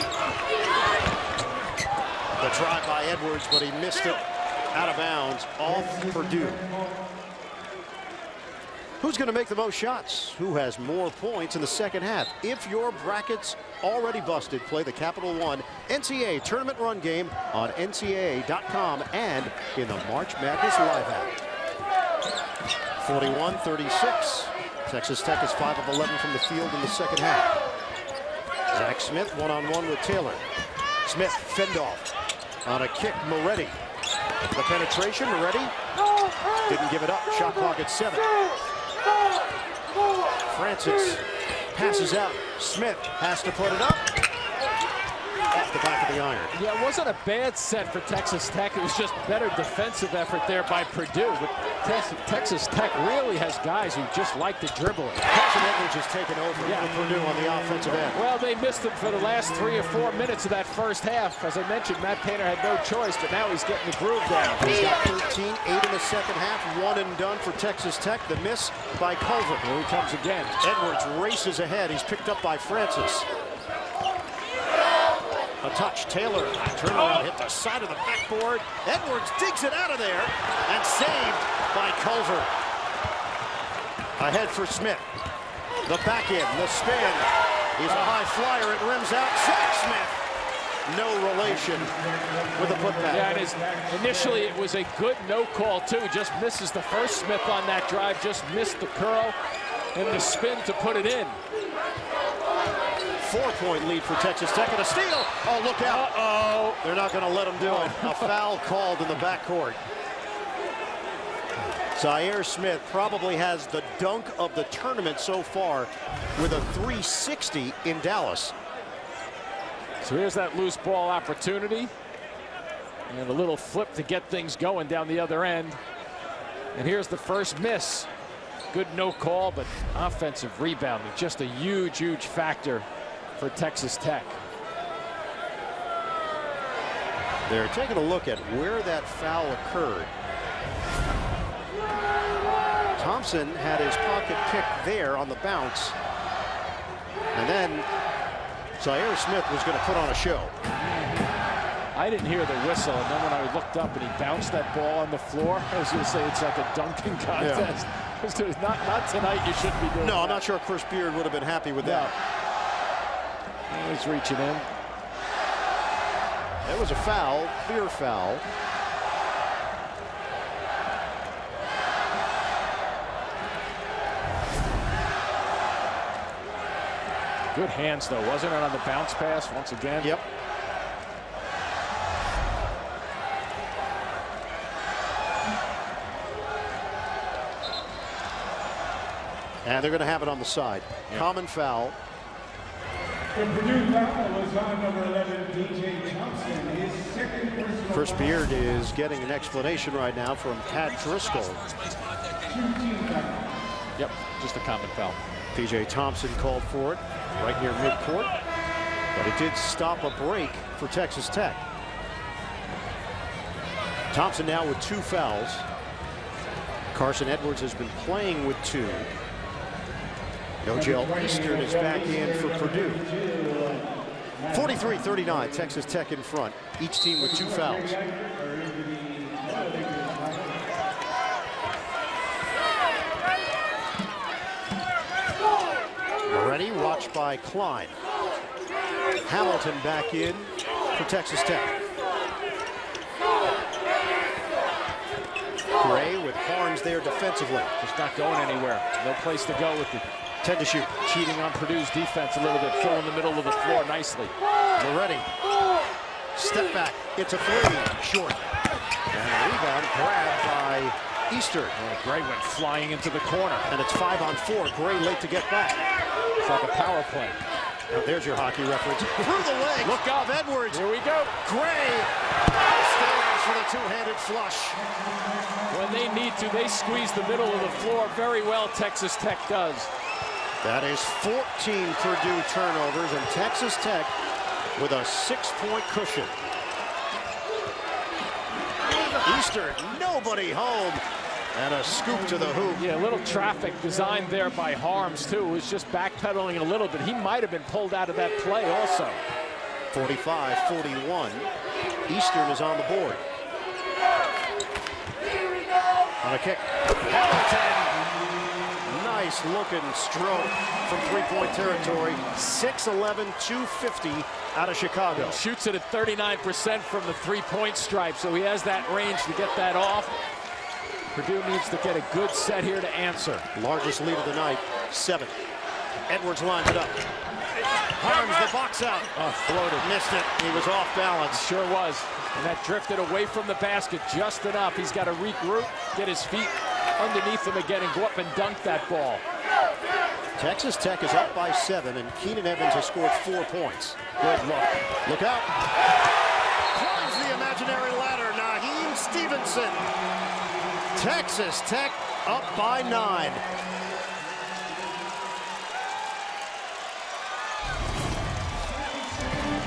The drive by Edwards, but he missed it out of bounds off Purdue. Who's going to make the most shots? Who has more points in the second half? If your bracket's already busted, play the Capital One NCAA Tournament Run game on NCAA.com and in the March Madness Live app. 41-36. Texas Tech is 5 of 11 from the field in the second half. Zach Smith one-on-one with Taylor. Smith fend off on a kick. Moretti. The penetration. Moretti didn't give it up. Shot clock at 7. Francis passes out. Smith has to put it up. Off the back of the iron. Yeah, it wasn't a bad set for Texas Tech. It was just better defensive effort there by Purdue. But Texas Tech really has guys who just like to dribble it. Carson Edwards has taken over for Purdue on the offensive end. Well, they missed him for the last 3 or 4 minutes of that first half. As I mentioned, Matt Painter had no choice, but now he's getting the groove down. He's got 13, 8 in the second half, 1 and done for Texas Tech. The miss by Culver. Here he comes again. Edwards races ahead. He's picked up by Francis. A touch. Taylor turnaround, hit the side of the backboard. Edwards digs it out of there and saved by Culver. Ahead for Smith. The back end, the spin. He's a high flyer. It rims out. Zach Smith. No relation with the putback. Yeah, and initially it was a good no call too. Just misses the first Smith on that drive. Just missed the curl and the spin to put it in. 4-point lead for Texas Tech and a steal. Oh, look out. Uh-oh. They're not going to let him do it. A foul called in the backcourt. Zaire Smith probably has the dunk of the tournament so far with a 360 in Dallas. So here's that loose ball opportunity. And a little flip to get things going down the other end. And here's the first miss. Good no call, but offensive rebounding. Just a huge, huge factor for Texas Tech. They're taking a look at where that foul occurred. Thompson had his pocket pick there on the bounce. And then Zaire Smith was going to put on a show. I didn't hear the whistle, and then when I looked up and he bounced that ball on the floor, I was going to say it's like a dunking contest. Yeah. Not tonight, you shouldn't be doing that. No, I'm not sure Chris Beard would have been happy with that. He's reaching in. That was a foul, clear foul. Good hands, though, wasn't it, on the bounce pass once again? Yep. And they're going to have it on the side. Yep. Common foul. Chris Beard is getting an explanation right now from Pat Driscoll. Yep, just a common foul. PJ Thompson called for it right near midcourt, but it did stop a break for Texas Tech. Thompson now with 2 fouls. Carson Edwards has been playing with 2. Nogel Eastern is back in for Purdue. 43-39, Texas Tech in front. Each team with 2 fouls. Moretti watched by Klein. Hamilton back in for Texas Tech. Gray with Horns there defensively. Just not going anywhere. No place to go with the 10 to shoot. Cheating on Purdue's defense a little bit, filling the middle of the floor nicely. Moretti. Step back. It's a three. Short. And a rebound grabbed by Eastern. Gray went flying into the corner. And it's 5-on-4. Gray late to get back. It's like a power play. Now there's your hockey reference. Through the leg. Look out. Of Edwards. Here we go. Gray stands for the two-handed flush. When they need to, they squeeze the middle of the floor very well. Texas Tech does. That is 14 Purdue turnovers, and Texas Tech with a 6-point cushion. Eastern, nobody home, and a scoop to the hoop. Yeah, a little traffic designed there by Harms, too. Was just backpedaling a little bit. He might have been pulled out of that play also. 45-41. Eastern is on the board. On a kick. Hamilton. Nice looking stroke from three-point territory. 6'11", 250 out of Chicago. Shoots it at 39% from the three-point stripe, so he has that range to get that off. Purdue needs to get a good set here to answer. Largest lead of the night, 7. Edwards lines it up. Harms the box out. Oh, floated. Missed it. He was off balance. Sure was. And that drifted away from the basket just enough. He's got to regroup, get his feet underneath him again, and go up and dunk that ball. Texas Tech is up by 7, and Keenan Evans has scored 4 points. Good look. Look out. Climbs the imaginary ladder. Naheem Stevenson. Texas Tech up by 9.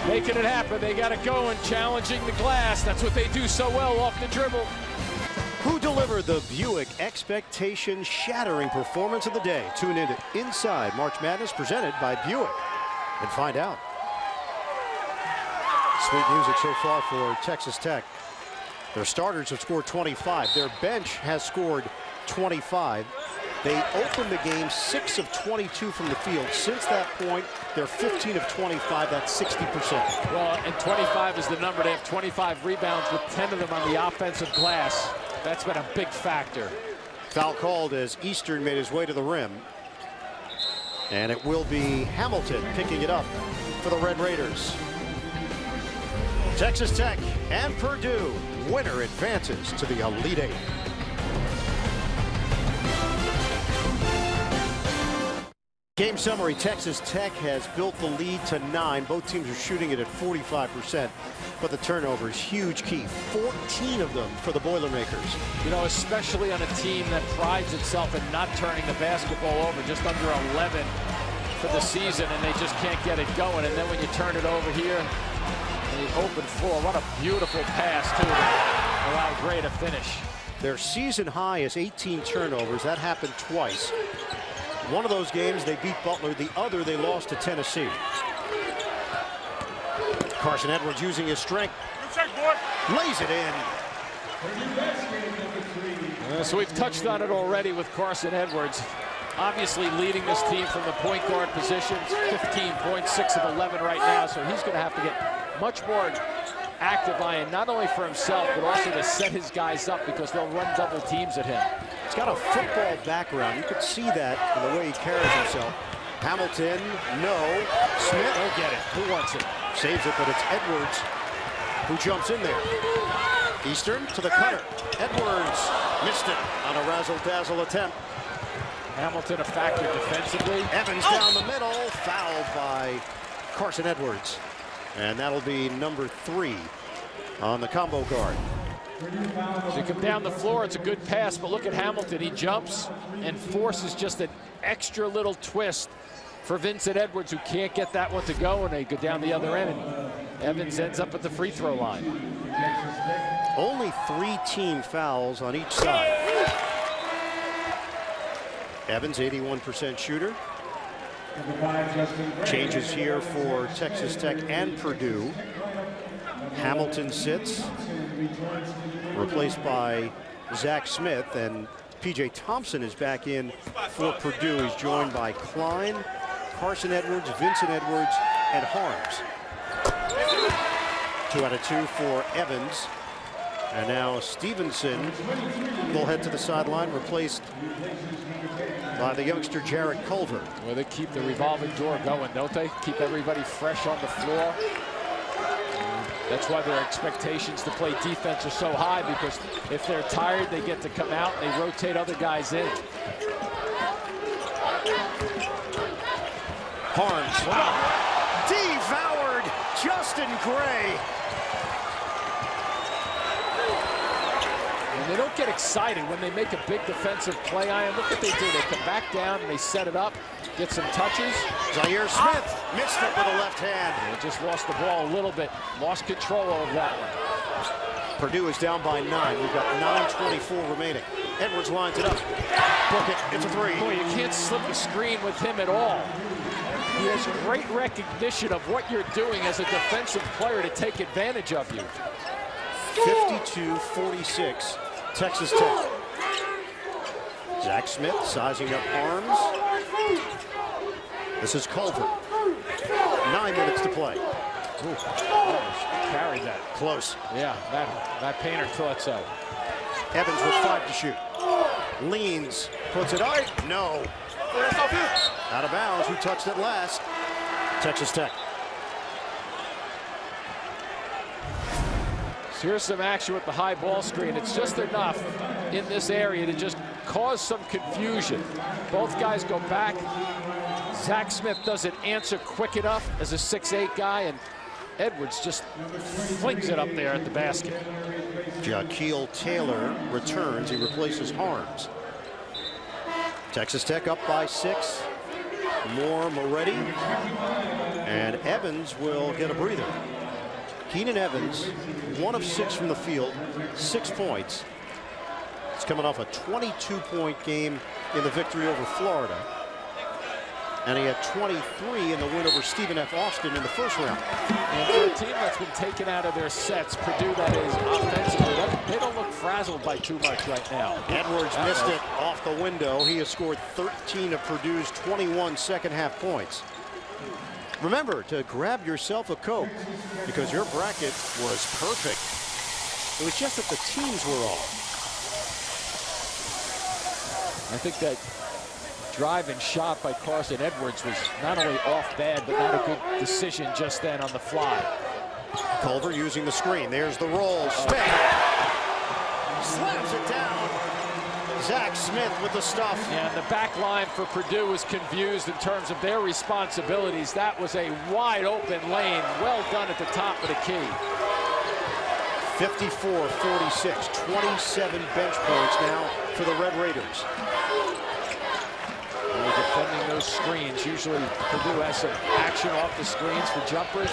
Making it happen. They got it going, challenging the glass. That's what they do so well off the dribble. Who delivered the Buick expectation-shattering performance of the day? Tune in to Inside March Madness presented by Buick and find out. Sweet music so far for Texas Tech. Their starters have scored 25. Their bench has scored 25. They opened the game 6 of 22 from the field. Since that point, they're 15 of 25. That's 60%. Well, and 25 is the number. They have 25 rebounds with 10 of them on the offensive glass. That's been a big factor. Foul called as Eastern made his way to the rim. And it will be Hamilton picking it up for the Red Raiders. Texas Tech and Purdue. Winner advances to the Elite Eight. Game summary, Texas Tech has built the lead to 9. Both teams are shooting it at 45%, but the turnover is huge key. 14 of them for the Boilermakers. You know, especially on a team that prides itself in not turning the basketball over, just under 11 for the season, and they just can't get it going. And then when you turn it over here, in the open floor, what a beautiful pass, too, to allow Gray to finish. Their season high is 18 turnovers. That happened twice. One of those games they beat Butler, the other they lost to Tennessee. Carson Edwards using his strength. Lays it in. So we've touched on it already with Carson Edwards. Obviously leading this team from the point guard positions. 15 points, 6 of 11 right now. So he's going to have to get much more active, Ian, not only for himself, but also to set his guys up because they'll run double teams at him. He's got a football background. You could see that in the way he carries himself. Hamilton, no. Smith, He'll get it. Who wants it? Saves it, but it's Edwards who jumps in there. Eastern to the cutter. Edwards missed it on a razzle-dazzle attempt. Hamilton a factor defensively. Evans down the middle, fouled by Carson Edwards. And that'll be number 3 on the combo guard. As you come down the floor, it's a good pass, but look at Hamilton. He jumps and forces just an extra little twist for Vincent Edwards, who can't get that one to go, and they go down the other end, and Evans ends up at the free throw line. Only 3 team fouls on each side. Evans, 81% shooter. Changes here for Texas Tech and Purdue. Hamilton sits, replaced by Zach Smith, and P.J. Thompson is back in for Purdue. He's joined by Klein, Carson Edwards, Vincent Edwards, and Harms. 2 out of 2 for Evans. And now Stevenson will head to the sideline, replaced by the youngster Jarrett Culver. Well, they keep the revolving door going, don't they? Keep everybody fresh on the floor. That's why their expectations to play defense are so high, because if they're tired, they get to come out and they rotate other guys in. Harms. Wow. Devoured Justin Gray. And they don't get excited when they make a big defensive play. Ian, look what they do. They come back down and they set it up, get some touches. Zaire Smith missed it with a left hand. They just lost the ball a little bit, lost control of that one. Purdue is down by 9. We've got 9:24 remaining. Edwards lines it up. Book it. It's a three. Boy, you can't slip a screen with him at all. He has great recognition of what you're doing as a defensive player to take advantage of you. 52-46, Texas Tech. Zach Smith sizing up Arms. This is Culver. 9 minutes to play. Ooh, carried that. Close. Yeah, that painter thought so. Evans with 5 to shoot. Leans, puts it up. No. Out of bounds. Who touched it last? Texas Tech. So here's some action with the high ball screen. It's just enough in this area to just cause some confusion. Both guys go back. Zach Smith doesn't answer quick enough as a 6'8" guy, and Edwards just flings it up there at the basket. Jaquil Taylor returns. He replaces Harms. Texas Tech up by 6. More Moretti. And Evans will get a breather. Keenan Evans, 1 of 6 from the field, 6 points. He's coming off a 22-point game in the victory over Florida. And he had 23 in the win over Stephen F. Austin in the first round. And for a team that's been taken out of their sets, Purdue, that is, offensively, they don't look frazzled by too much right now. Edwards missed it off the window. He has scored 13 of Purdue's 21 second-half points. Remember to grab yourself a Coke, because your bracket was perfect. It was just that the teams were off. I think that drive and shot by Carson Edwards was not only off bad, but not a good decision just then on the fly. Culver using the screen. There's the roll. Smith slams it down. Zach Smith with the stuff. And the back line for Purdue was confused in terms of their responsibilities. That was a wide open lane. Well done at the top of the key. 54-46, 27 bench points now for the Red Raiders. They're defending those screens. Usually Purdue has some action off the screens for jumpers.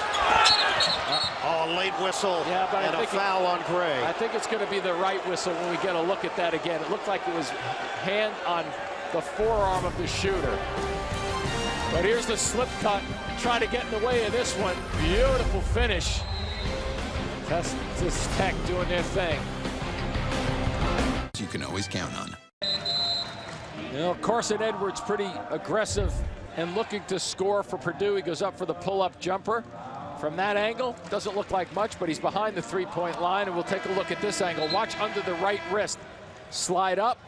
Oh, late whistle, yeah, but and a foul on Gray. I think it's going to be the right whistle when we get a look at that again. It looked like it was hand on the forearm of the shooter. But here's the slip cut, trying to get in the way of this one. Beautiful finish. Texas Tech doing their thing. You can always count on. You know, Carson Edwards pretty aggressive and looking to score for Purdue. He goes up for the pull-up jumper. From that angle, doesn't look like much, but he's behind the three-point line, and we'll take a look at this angle. Watch under the right wrist. Slide up.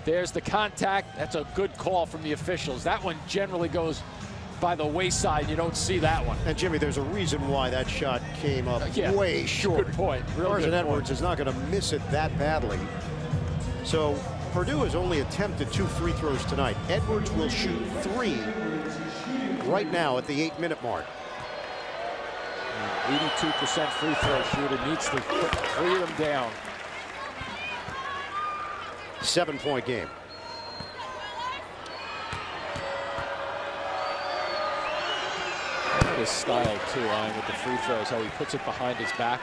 There's the contact. That's a good call from the officials. That one generally goes by the wayside. You don't see that one. And Jimmy, there's a reason why that shot came up way short. Good point. Carson Edwards is not going to miss it that badly. So Purdue has only attempted 2 free throws tonight. Edwards will shoot 3 right now at the 8-minute mark. 82% free throw shooter, needs to put 3 of them down. 7-point game. I like his style too, Ian, with the free throws, how he puts it behind his back.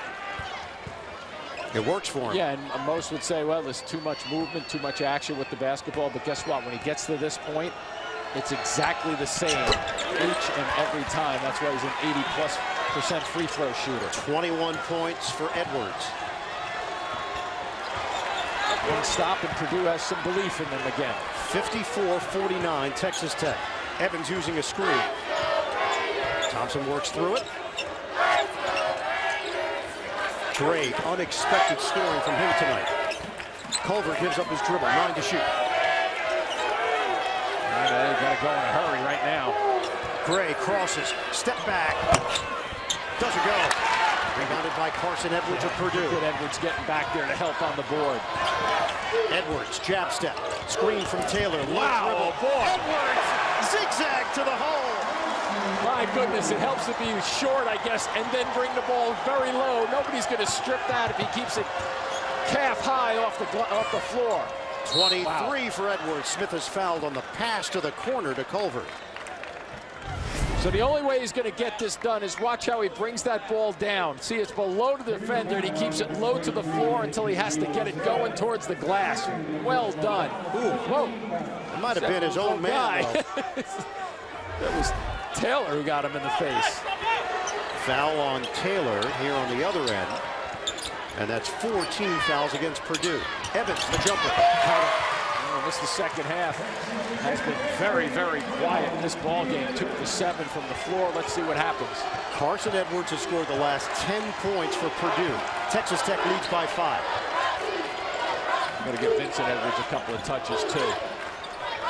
It works for him. Yeah, and most would say, well, there's too much movement, too much action with the basketball, but guess what? When he gets to this point, it's exactly the same each and every time. That's why he's an 80+% free throw shooter. 21 points for Edwards. One stop, and Purdue has some belief in them again. 54-49, Texas Tech. Evans using a screen. Thompson works through it. Great unexpected scoring from him tonight. Culver gives up his dribble, 9 to shoot. They got to go in a hurry right now. Gray crosses, step back, doesn't go. Rebounded by Carson Edwards of Purdue. Good Edwards getting back there to help on the board. Edwards, jab step, screen from Taylor. Wow, boy. Edwards, zigzag to the hole. My goodness, it helps to be short, I guess, and then bring the ball very low. Nobody's going to strip that if he keeps it calf high off the floor. 23 wow. for Edwards. Smith is fouled on the pass to the corner to Culver. So the only way he's going to get this done is watch how he brings that ball down. See, it's below the defender, and he keeps it low to the floor until he has to get it going towards the glass. Well done. Ooh. Whoa. It might have been his own man. That was Taylor who got him in the face. Foul on Taylor here on the other end. And that's 14 fouls against Purdue. Evans, the jumper. Missed the second half. Has been very, very quiet in this ball game. 2 for 7 from the floor. Let's see what happens. Carson Edwards has scored the last 10 points for Purdue. Texas Tech leads by 5. Got to give Vincent Edwards a couple of touches too.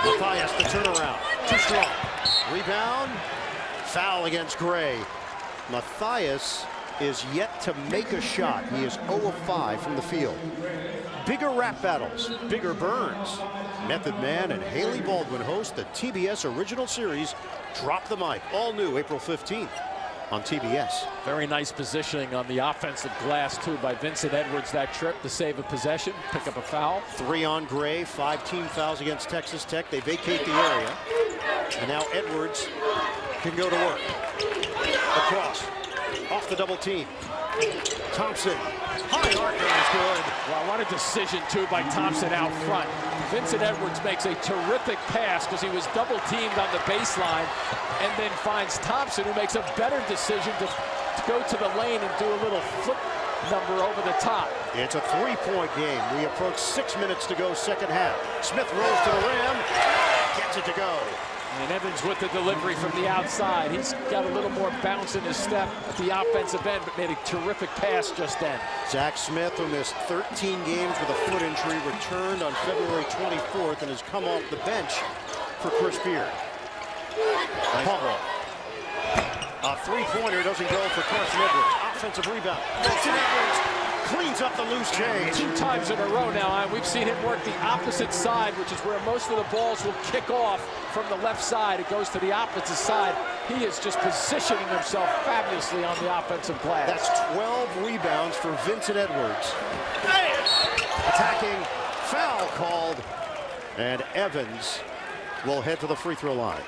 Matthias, the turnaround. Too strong. Rebound. Foul against Gray. Matthias is yet to make a shot. He is 0 of 5 from the field. Bigger rap battles, bigger burns. Method Man and Haley Baldwin host the TBS original series, Drop the Mic. All new April 15th on TBS. Very nice positioning on the offensive glass, too, by Vincent Edwards that trip to save a possession, pick up a foul. 3 on Gray, 5 team fouls against Texas Tech. They vacate the area. And now Edwards can go to work. Across, off the double team. Thompson, high arc is good. Well, what a decision, too, by Thompson out front. Vincent Edwards makes a terrific pass because he was double teamed on the baseline, and then finds Thompson, who makes a better decision to go to the lane and do a little flip number over the top. It's a 3-point game. We approach 6 minutes to go, second half. Smith rolls to the rim, gets it to go. And Evans with the delivery from the outside. He's got a little more bounce in his step at the offensive end, but made a terrific pass just then. Zach Smith, who missed 13 games with a foot injury, returned on February 24th and has come off the bench for Chris Beard. A 3-pointer doesn't go for Carson Edwards. Offensive rebound. Vincent Edwards cleans up the loose change. 2 times in a row now, and we've seen him work the opposite side, which is where most of the balls will kick off from the left side. It goes to the opposite side. He is just positioning himself fabulously on the offensive glass. That's 12 rebounds for Vincent Edwards. Attacking, foul called, and Evans will head to the free throw line.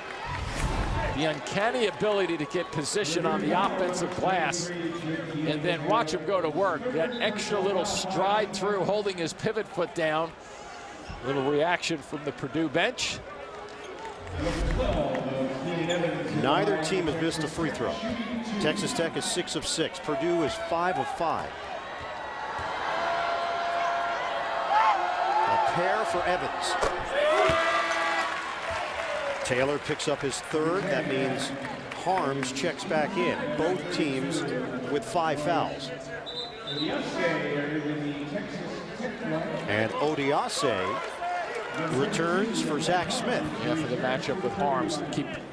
The uncanny ability to get position on the offensive glass and then watch him go to work. That extra little stride through, holding his pivot foot down. A little reaction from the Purdue bench. Neither team has missed a free throw. Texas Tech is 6 of 6. Purdue is 5 of 5. A pair for Evans. Taylor picks up his 3rd. That means Harms checks back in. Both teams with 5 fouls. And Odiase returns for Zach Smith. Yeah, for the matchup with Harms.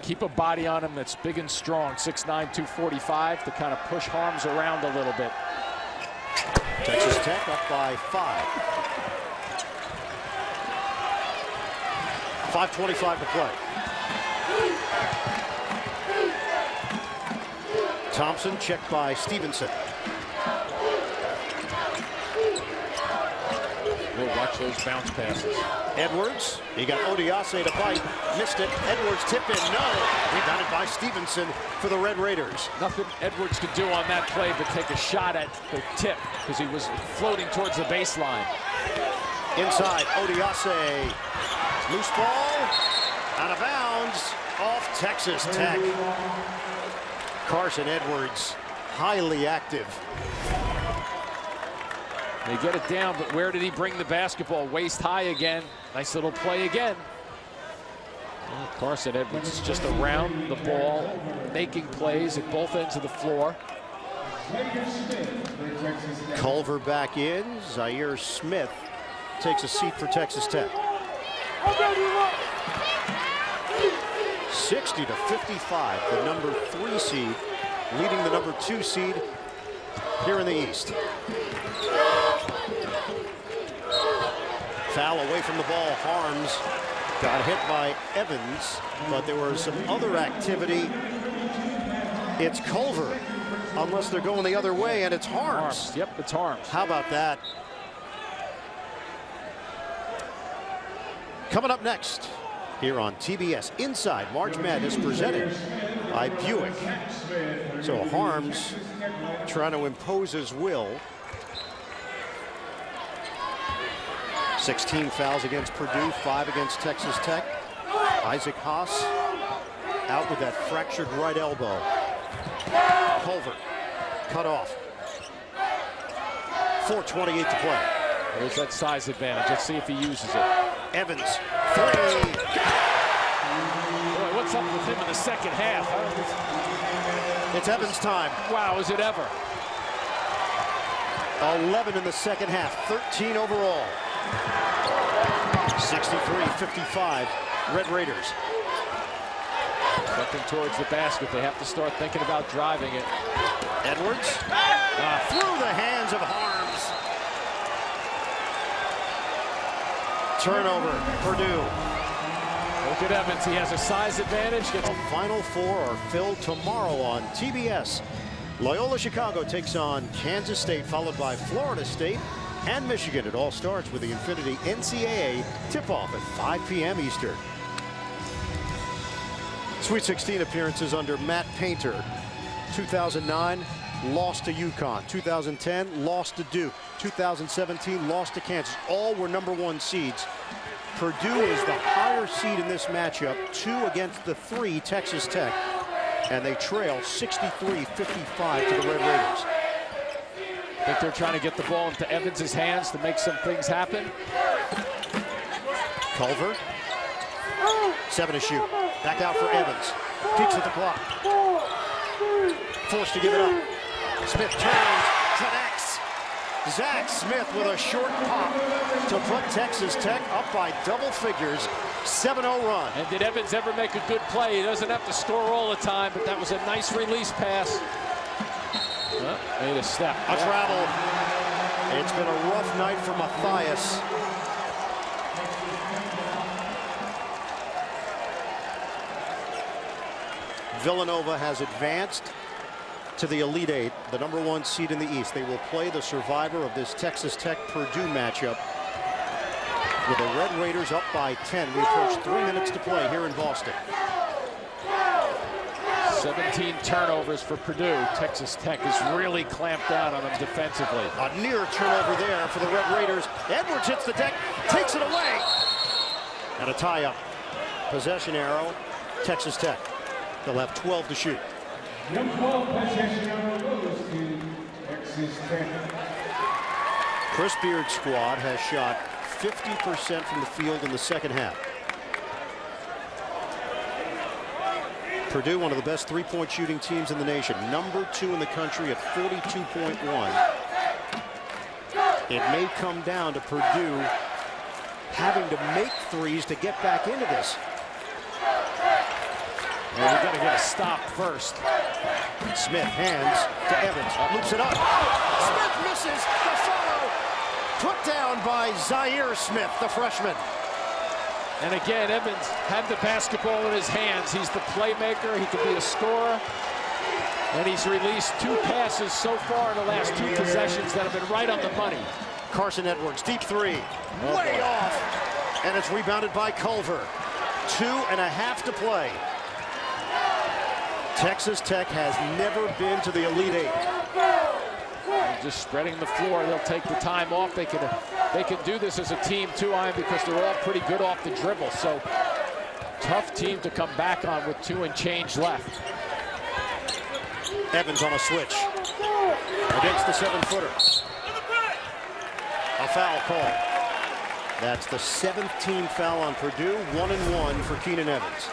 Keep a body on him that's big and strong. 6'9", 245 to kind of push Harms around a little bit. Texas Tech up by 5. 5:25 to play. Thompson checked by Stevenson. We'll watch those bounce passes. Edwards, he got Odiase to bite, missed it. Edwards tip in, no. Rebounded by Stevenson for the Red Raiders. Nothing Edwards could do on that play but take a shot at the tip because he was floating towards the baseline. Inside, Odiase, loose ball, out of bounds, off Texas Tech. Carson Edwards, highly active. They get it down, but where did he bring the basketball? Waist high again. Nice little play again. Well, Carson Edwards is just around the ball, making plays at both ends of the floor. Culver back in. Zaire Smith takes a seat for Texas Tech. 60-55, the number 3 seed leading the number 2 seed here in the East. Foul away from the ball. Harms got hit by Evans, but there was some other activity. It's Culver, unless they're going the other way, and it's Harms. Yep, it's Harms. How about that? Coming up next here on TBS, Inside March Madness, presented by Buick. So Harms trying to impose his will. 16 fouls against Purdue, 5 against Texas Tech. Isaac Haas out with that fractured right elbow. Culver cut off. 4:28 to play. There's that size advantage. Let's see if he uses it. Evans, 3. Boy, what's up with him in the second half? It's Evans time. Wow, is it ever? 11 in the second half, 13 overall. 63-55, Red Raiders. Stepping towards the basket. They have to start thinking about driving it. Edwards through the hands of Harms. Turnover, Purdue. Look at Evans. He has a size advantage. The Final Four are filled tomorrow on TBS. Loyola Chicago takes on Kansas State, followed by Florida State and Michigan. It all starts with the Infinity NCAA tip-off at 5 p.m. Eastern. Sweet 16 appearances under Matt Painter. 2009, lost to UConn. 2010, lost to Duke. 2017, lost to Kansas. All were number 1 seeds. Purdue is the higher seed in this matchup, 2 against the 3, Texas Tech. And they trail 63-55 to the Red Raiders. I think they're trying to get the ball into Evans' hands to make some things happen. Culver, 7 to shoot. Back out for Evans. Peeks at the clock. Forced to give it up. Smith turns, connects. Zach Smith with a short pop to put Texas Tech up by double figures. 7-0 run. And did Evans ever make a good play? He doesn't have to score all the time, but that was a nice release pass. Made a step. A travel. It's been a rough night for Matthias. Villanova has advanced to the Elite Eight, the number 1 seed in the East. They will play the survivor of this Texas Tech-Purdue matchup with the Red Raiders up by 10. We approach 3 minutes to play here in Boston. 17 turnovers for Purdue. Texas Tech has really clamped down on them defensively. A near turnover there for the Red Raiders. Edwards hits the deck, takes it away. And a tie-up. Possession arrow, Texas Tech. They'll have 12 to shoot. Number 12 possession arrow goes to Texas Tech. Chris Beard's squad has shot 50% from the field in the second half. Purdue, one of the best 3-point shooting teams in the nation. Number 2 in the country at 42.1. It may come down to Purdue having to make threes to get back into this. Well, we've got to get a stop first. Smith hands to Evans. Loops it up. Smith misses the follow. Put down by Zaire Smith, the freshman. And again, Evans had the basketball in his hands. He's the playmaker. He can be a scorer. And he's released 2 passes so far in the last 2 possessions that have been right on the money. Carson Edwards, deep 3. Way off. And it's rebounded by Culver. 2.5 to play. Texas Tech has never been to the Elite Eight. Just spreading the floor. They'll take the time off. They can do this as a team too, Ian, because they're all pretty good off the dribble. So tough team to come back on with 2 and change left. Evans on a switch against the 7-footer. A foul call. That's the 7th team foul on Purdue. 1-1 for Keenan Evans.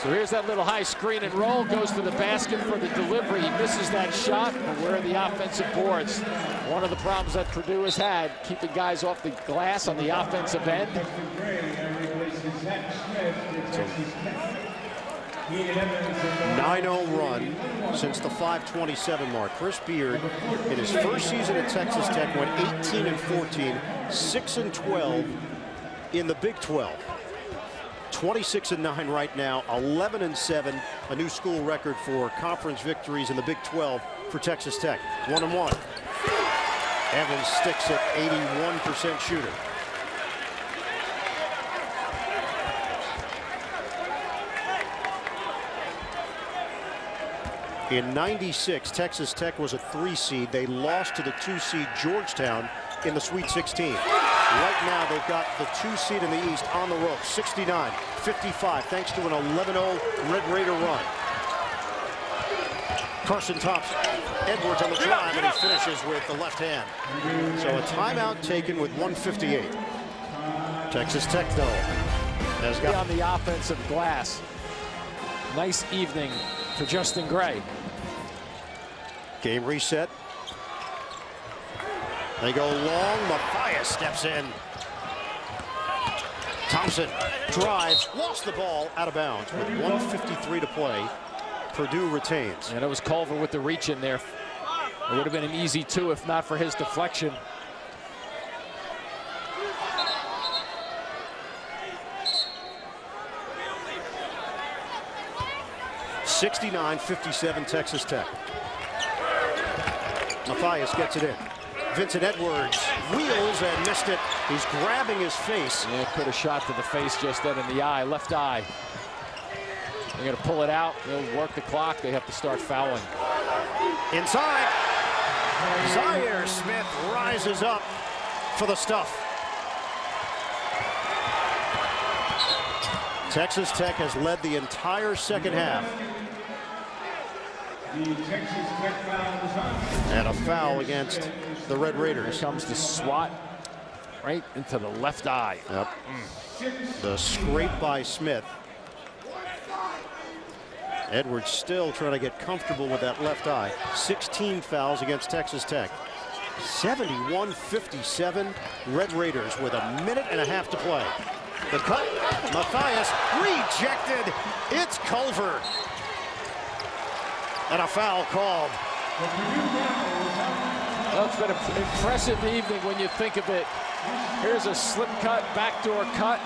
So here's that little high screen and roll, goes to the basket for the delivery. He misses that shot, but where are the offensive boards? One of the problems that Purdue has had, keeping guys off the glass on the offensive end. 9-0 run since the 5:27 mark. Chris Beard, in his first season at Texas Tech, went 18-14, 6-12 in the Big 12. 26-9 right now, 11-7, a new school record for conference victories in the Big 12 for Texas Tech. 1-1. Evans sticks at 81% shooter. In '96, Texas Tech was a 3 seed. They lost to the 2 seed Georgetown in the Sweet 16. Right now, they've got the 2 seed in the East on the rope, 69-55, thanks to an 11-0 Red Raider run. Carson Thompson, Edwards on the drive, and he finishes with the left hand. So a timeout taken with 1:58. Texas Tech, though, has got on the offensive glass. Nice evening for Justin Gray. Game reset. They go long. Matthias steps in. Thompson drives, lost the ball out of bounds with 1:53 to play. Purdue retains. And it was Culver with the reach in there. It would have been an easy 2 if not for his deflection. (69-57) Texas Tech. Matthias gets it in. Vincent Edwards wheels and missed it. He's grabbing his face. Yeah, put a shot to the face just then in the eye, left eye. They're going to pull it out. They'll work the clock. They have to start fouling. Inside. Zaire Smith rises up for the stuff. Texas Tech has led the entire second half. And a foul against the Red Raiders. Here comes the swat right into the left eye. Yep. The scrape by Smith. Edwards still trying to get comfortable with that left eye. 16 fouls against Texas Tech. 71-57. Red Raiders with a minute and a half to play. The cut. Matthias rejected. It's Culver. And a foul called. Well, it's been an impressive evening when you think of it. Here's a slip cut, backdoor cut.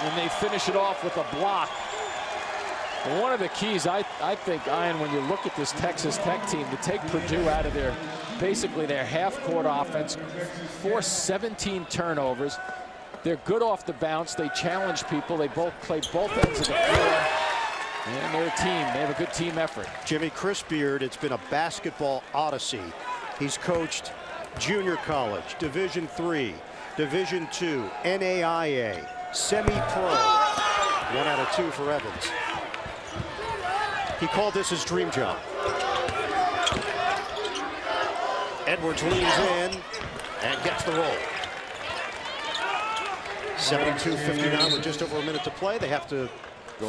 And they finish it off with a block. Well, one of the keys, I think, Ian, when you look at this Texas Tech team, to take Purdue out of their, basically their half-court offense, force 17 turnovers. They're good off the bounce. They challenge people. They both play both ends of the floor. And they're a team. They have a good team effort. Jimmy, Chris Beard, it's been a basketball odyssey. He's coached junior college, Division III, Division II, NAIA, semi-pro. 1 out of 2 for Evans. He called this his dream job. Edwards leans in and gets the roll. 72-59 with just over a minute to play. They have to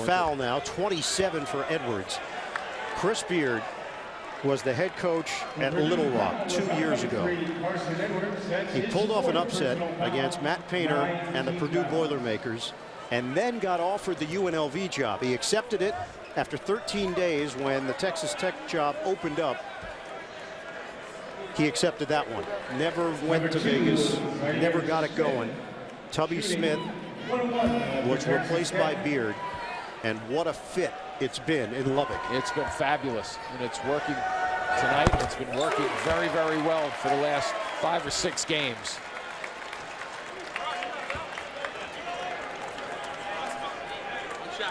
foul now. 27 for Edwards. Chris Beard was the head coach at Little Rock 2 years ago. He pulled off an upset against Matt Painter and the Purdue Boilermakers, and then got offered the UNLV job. He accepted it after 13 days when the Texas Tech job opened up. He accepted that one. Never went to Vegas, never got it going. Tubby Smith was replaced by Beard, and what a fit it's been in Lubbock. It's been fabulous, and it's working tonight. It's been working very, very well for the last 5 or 6 games.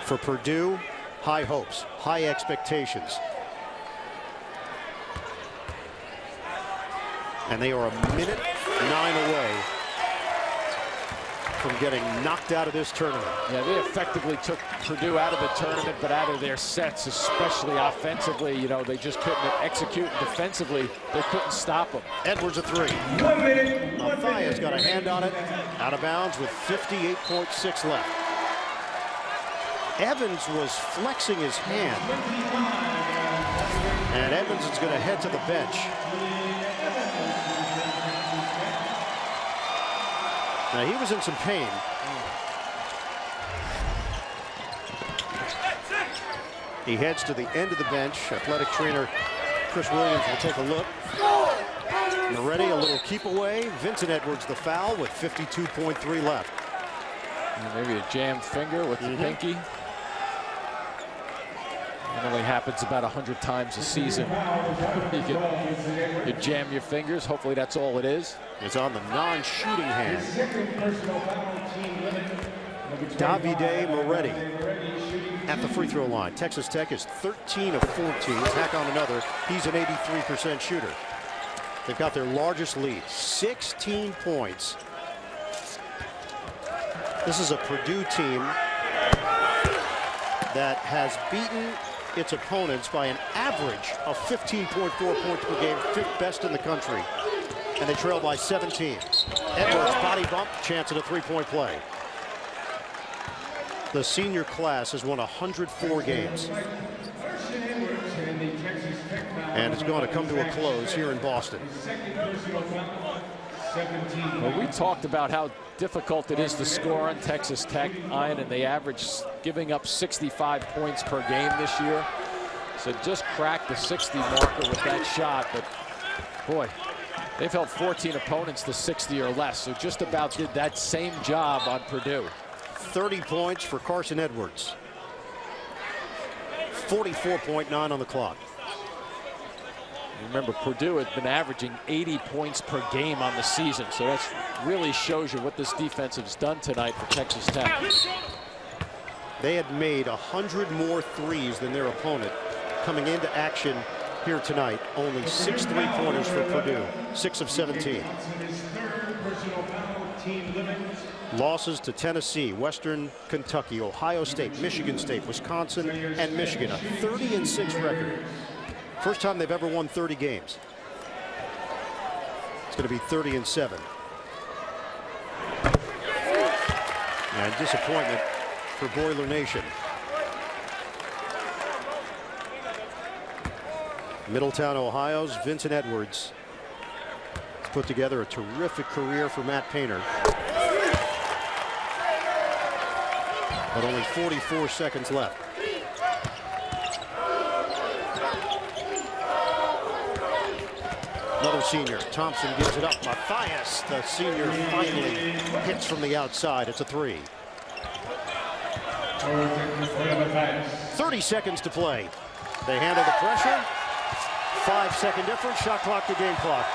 For Purdue, high hopes, high expectations. And they are a minute 9 away from getting knocked out of this tournament. Yeah, they effectively took Purdue out of the tournament, but out of their sets, especially offensively. You know, they just couldn't execute. Defensively, they couldn't stop them. Edwards a 3. 1 minute. Matthias got a hand on it, out of bounds with 58.6 left. Evans was flexing his hand. And Evans is going to head to the bench. Now, he was in some pain. He heads to the end of the bench. Athletic trainer Chris Williams will take a look. Moretti, a little keep away. Vincent Edwards, the foul with 52.3 left. And maybe a jammed finger with the pinky. It only happens about 100 times a season. You jam your fingers. Hopefully that's all it is. It's on the non-shooting hand. Davide Moretti at the free throw line. Texas Tech is 13 of 14. Tack on another. He's an 83% shooter. They've got their largest lead, 16 points. This is a Purdue team that has beaten its opponents by an average of 15.4 points per game, 5th best in the country. And they trail by 17. Edwards, body bump, chance at a three-point play. The senior class has won 104 games. And it's going to come to a close here in Boston. Well, we talked about how difficult it is to score on Texas Tech, Ian, and they average giving up 65 points per game this year. So just cracked the 60 marker with that shot, but boy, they've held 14 opponents to 60 or less. So just about did that same job on Purdue. 30 points for Carson Edwards. 44.9 on the clock. Remember, Purdue had been averaging 80 points per game on the season, so that really shows you what this defense has done tonight for Texas Tech. They had made 100 more threes than their opponent coming into action here tonight. Only 6 three-pointers for Purdue, 6 of 17. Losses to Tennessee, Western Kentucky, Ohio State, Michigan State, Wisconsin, and Michigan. A 30-6 record. First time they've ever won 30 games. It's going to be 30-7. And disappointment for Boiler Nation. Middletown, Ohio's Vincent Edwards has put together a terrific career for Matt Painter. But only 44 seconds left. Another senior. Thompson gives it up. Matthias, the senior, finally hits from the outside. It's a three. 30 seconds to play. They handle the pressure. 5-second difference. Shot clock to game clock.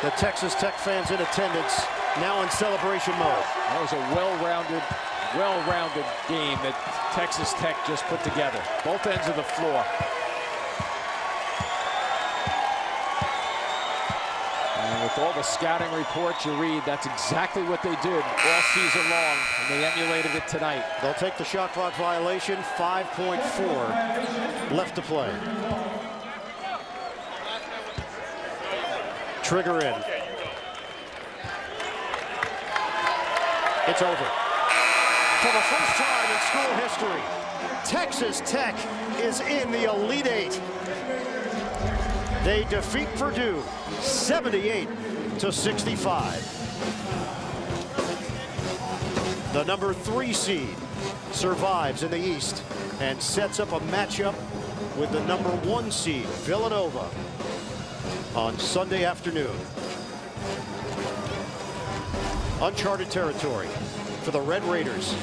The Texas Tech fans in attendance now in celebration mode. That was a well-rounded game that Texas Tech just put together. Both ends of the floor. And with all the scouting reports you read, that's exactly what they did all season long, and they emulated it tonight. They'll take the shot clock violation. 5.4 left to play. Trigger in. It's over. For the first time in school history, Texas Tech is in the Elite Eight. They defeat Purdue 78-65. The number 3 seed survives in the East and sets up a matchup with the number 1 seed, Villanova, on Sunday afternoon. Uncharted territory for the Red Raiders.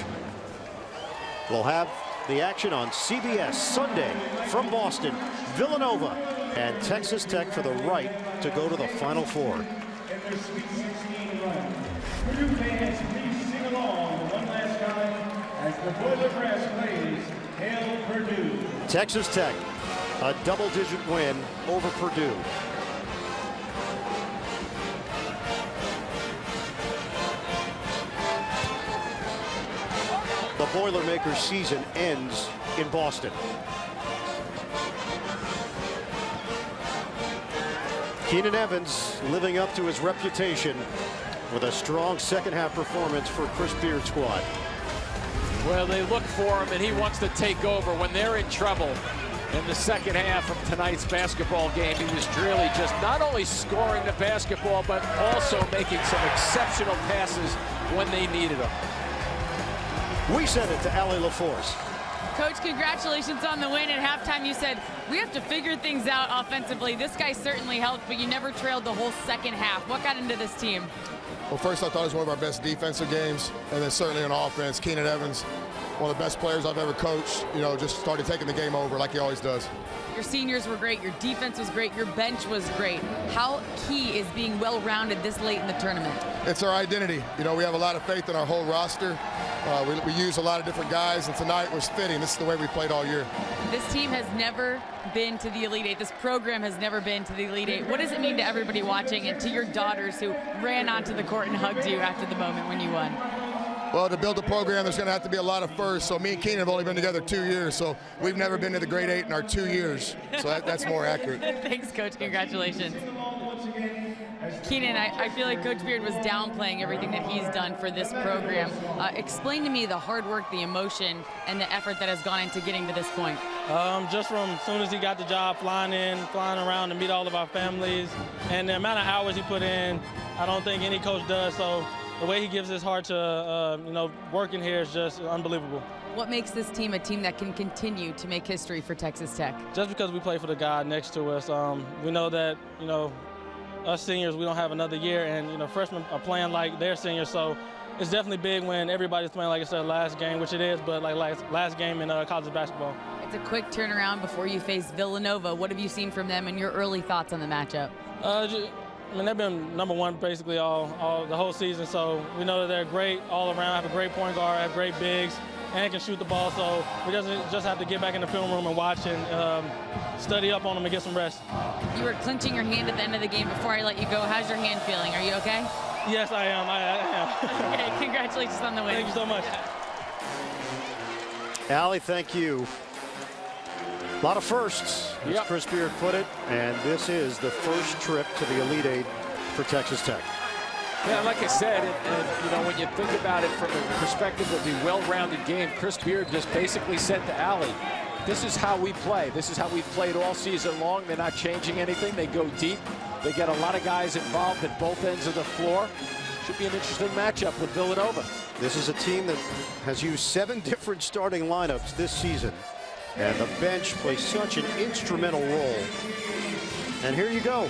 We'll have the action on CBS Sunday from Boston. Villanova and Texas Tech for the right to go to the Final Four. In their Sweet 16 run. Purdue fans, please sing along one last time as the Boiler Brass plays Hail Purdue. Texas Tech, a double-digit win over Purdue. The Boilermakers season ends in Boston. Keenan Evans living up to his reputation with a strong second half performance for Chris Beard's squad. Well, they look for him, and he wants to take over when they're in trouble. In the second half of tonight's basketball game, he was really just not only scoring the basketball, but also making some exceptional passes when they needed them. We send it to Allie LaForce. Coach, congratulations on the win. At halftime, you said, we have to figure things out offensively. This guy certainly helped, but you never trailed the whole second half. What got into this team? Well, first, I thought it was one of our best defensive games, and then certainly on offense, Keenan Evans, one of the best players I've ever coached, just started taking the game over like he always does. Your seniors were great, your defense was great, your bench was great. How key is being well-rounded this late in the tournament? It's our identity. We have a lot of faith in our whole roster. We use a lot of different guys, and tonight was fitting. This is the way we played all year. This team has never been to the Elite Eight. This program has never been to the Elite Eight. What does it mean to everybody watching and to your daughters who ran onto the court and hugged you after the moment when you won? Well, to build a program, there's going to have to be a lot of firsts. So me and Keenan have only been together 2 years, so we've never been to the grade 8 in our 2 years. So that's more accurate. Thanks, Coach. Congratulations. Keenan, I feel like Coach Beard was downplaying everything that he's done for this program. Explain to me the hard work, the emotion, and the effort that has gone into getting to this point. Just from as soon as he got the job, flying around to meet all of our families, and the amount of hours he put in, I don't think any coach does. So the way he gives his heart to, working here is just unbelievable. What makes this team a team that can continue to make history for Texas Tech? Just because we play for the guy next to us. We know that, us seniors, we don't have another year, and, freshmen are playing like they're seniors, so it's definitely big when everybody's playing like it's their last game, which it is, but like last game in college basketball. It's a quick turnaround before you face Villanova. What have you seen from them and your early thoughts on the matchup? They've been #1 basically all the whole season, so we know that they're great all around, have a great point guard, have great bigs, and can shoot the ball, so we just have to get back in the film room and watch and study up on them and get some rest. You were clenching your hand at the end of the game. Before I let you go, how's your hand feeling? Are you okay? Yes, I am. I am. Okay, congratulations on the win. Thank you so much. Allie, thank you. A lot of firsts, as Chris Beard put it, and this is the first trip to the Elite Eight for Texas Tech. Yeah, like I said, and when you think about it from the perspective of the well-rounded game, Chris Beard just basically said to Allie, this is how we play. This is how we've played all season long. They're not changing anything. They go deep. They get a lot of guys involved at both ends of the floor. Should be an interesting matchup with Villanova. This is a team that has used 7 different starting lineups this season, and the bench plays such an instrumental role. And here you go.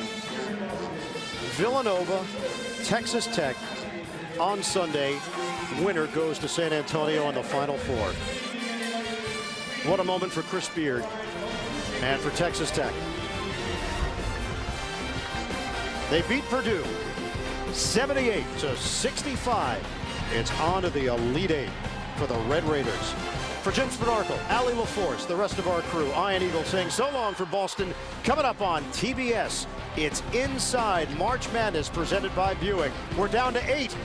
Villanova, Texas Tech on Sunday. Winner goes to San Antonio on the Final Four. What a moment for Chris Beard and for Texas Tech. They beat Purdue 78-65. It's on to the Elite Eight for the Red Raiders. For Jim Spanarkel, Allie LaForce, the rest of our crew, Ian Eagle saying so long for Boston. Coming up on TBS, it's Inside March Madness presented by Buick. We're down to 8.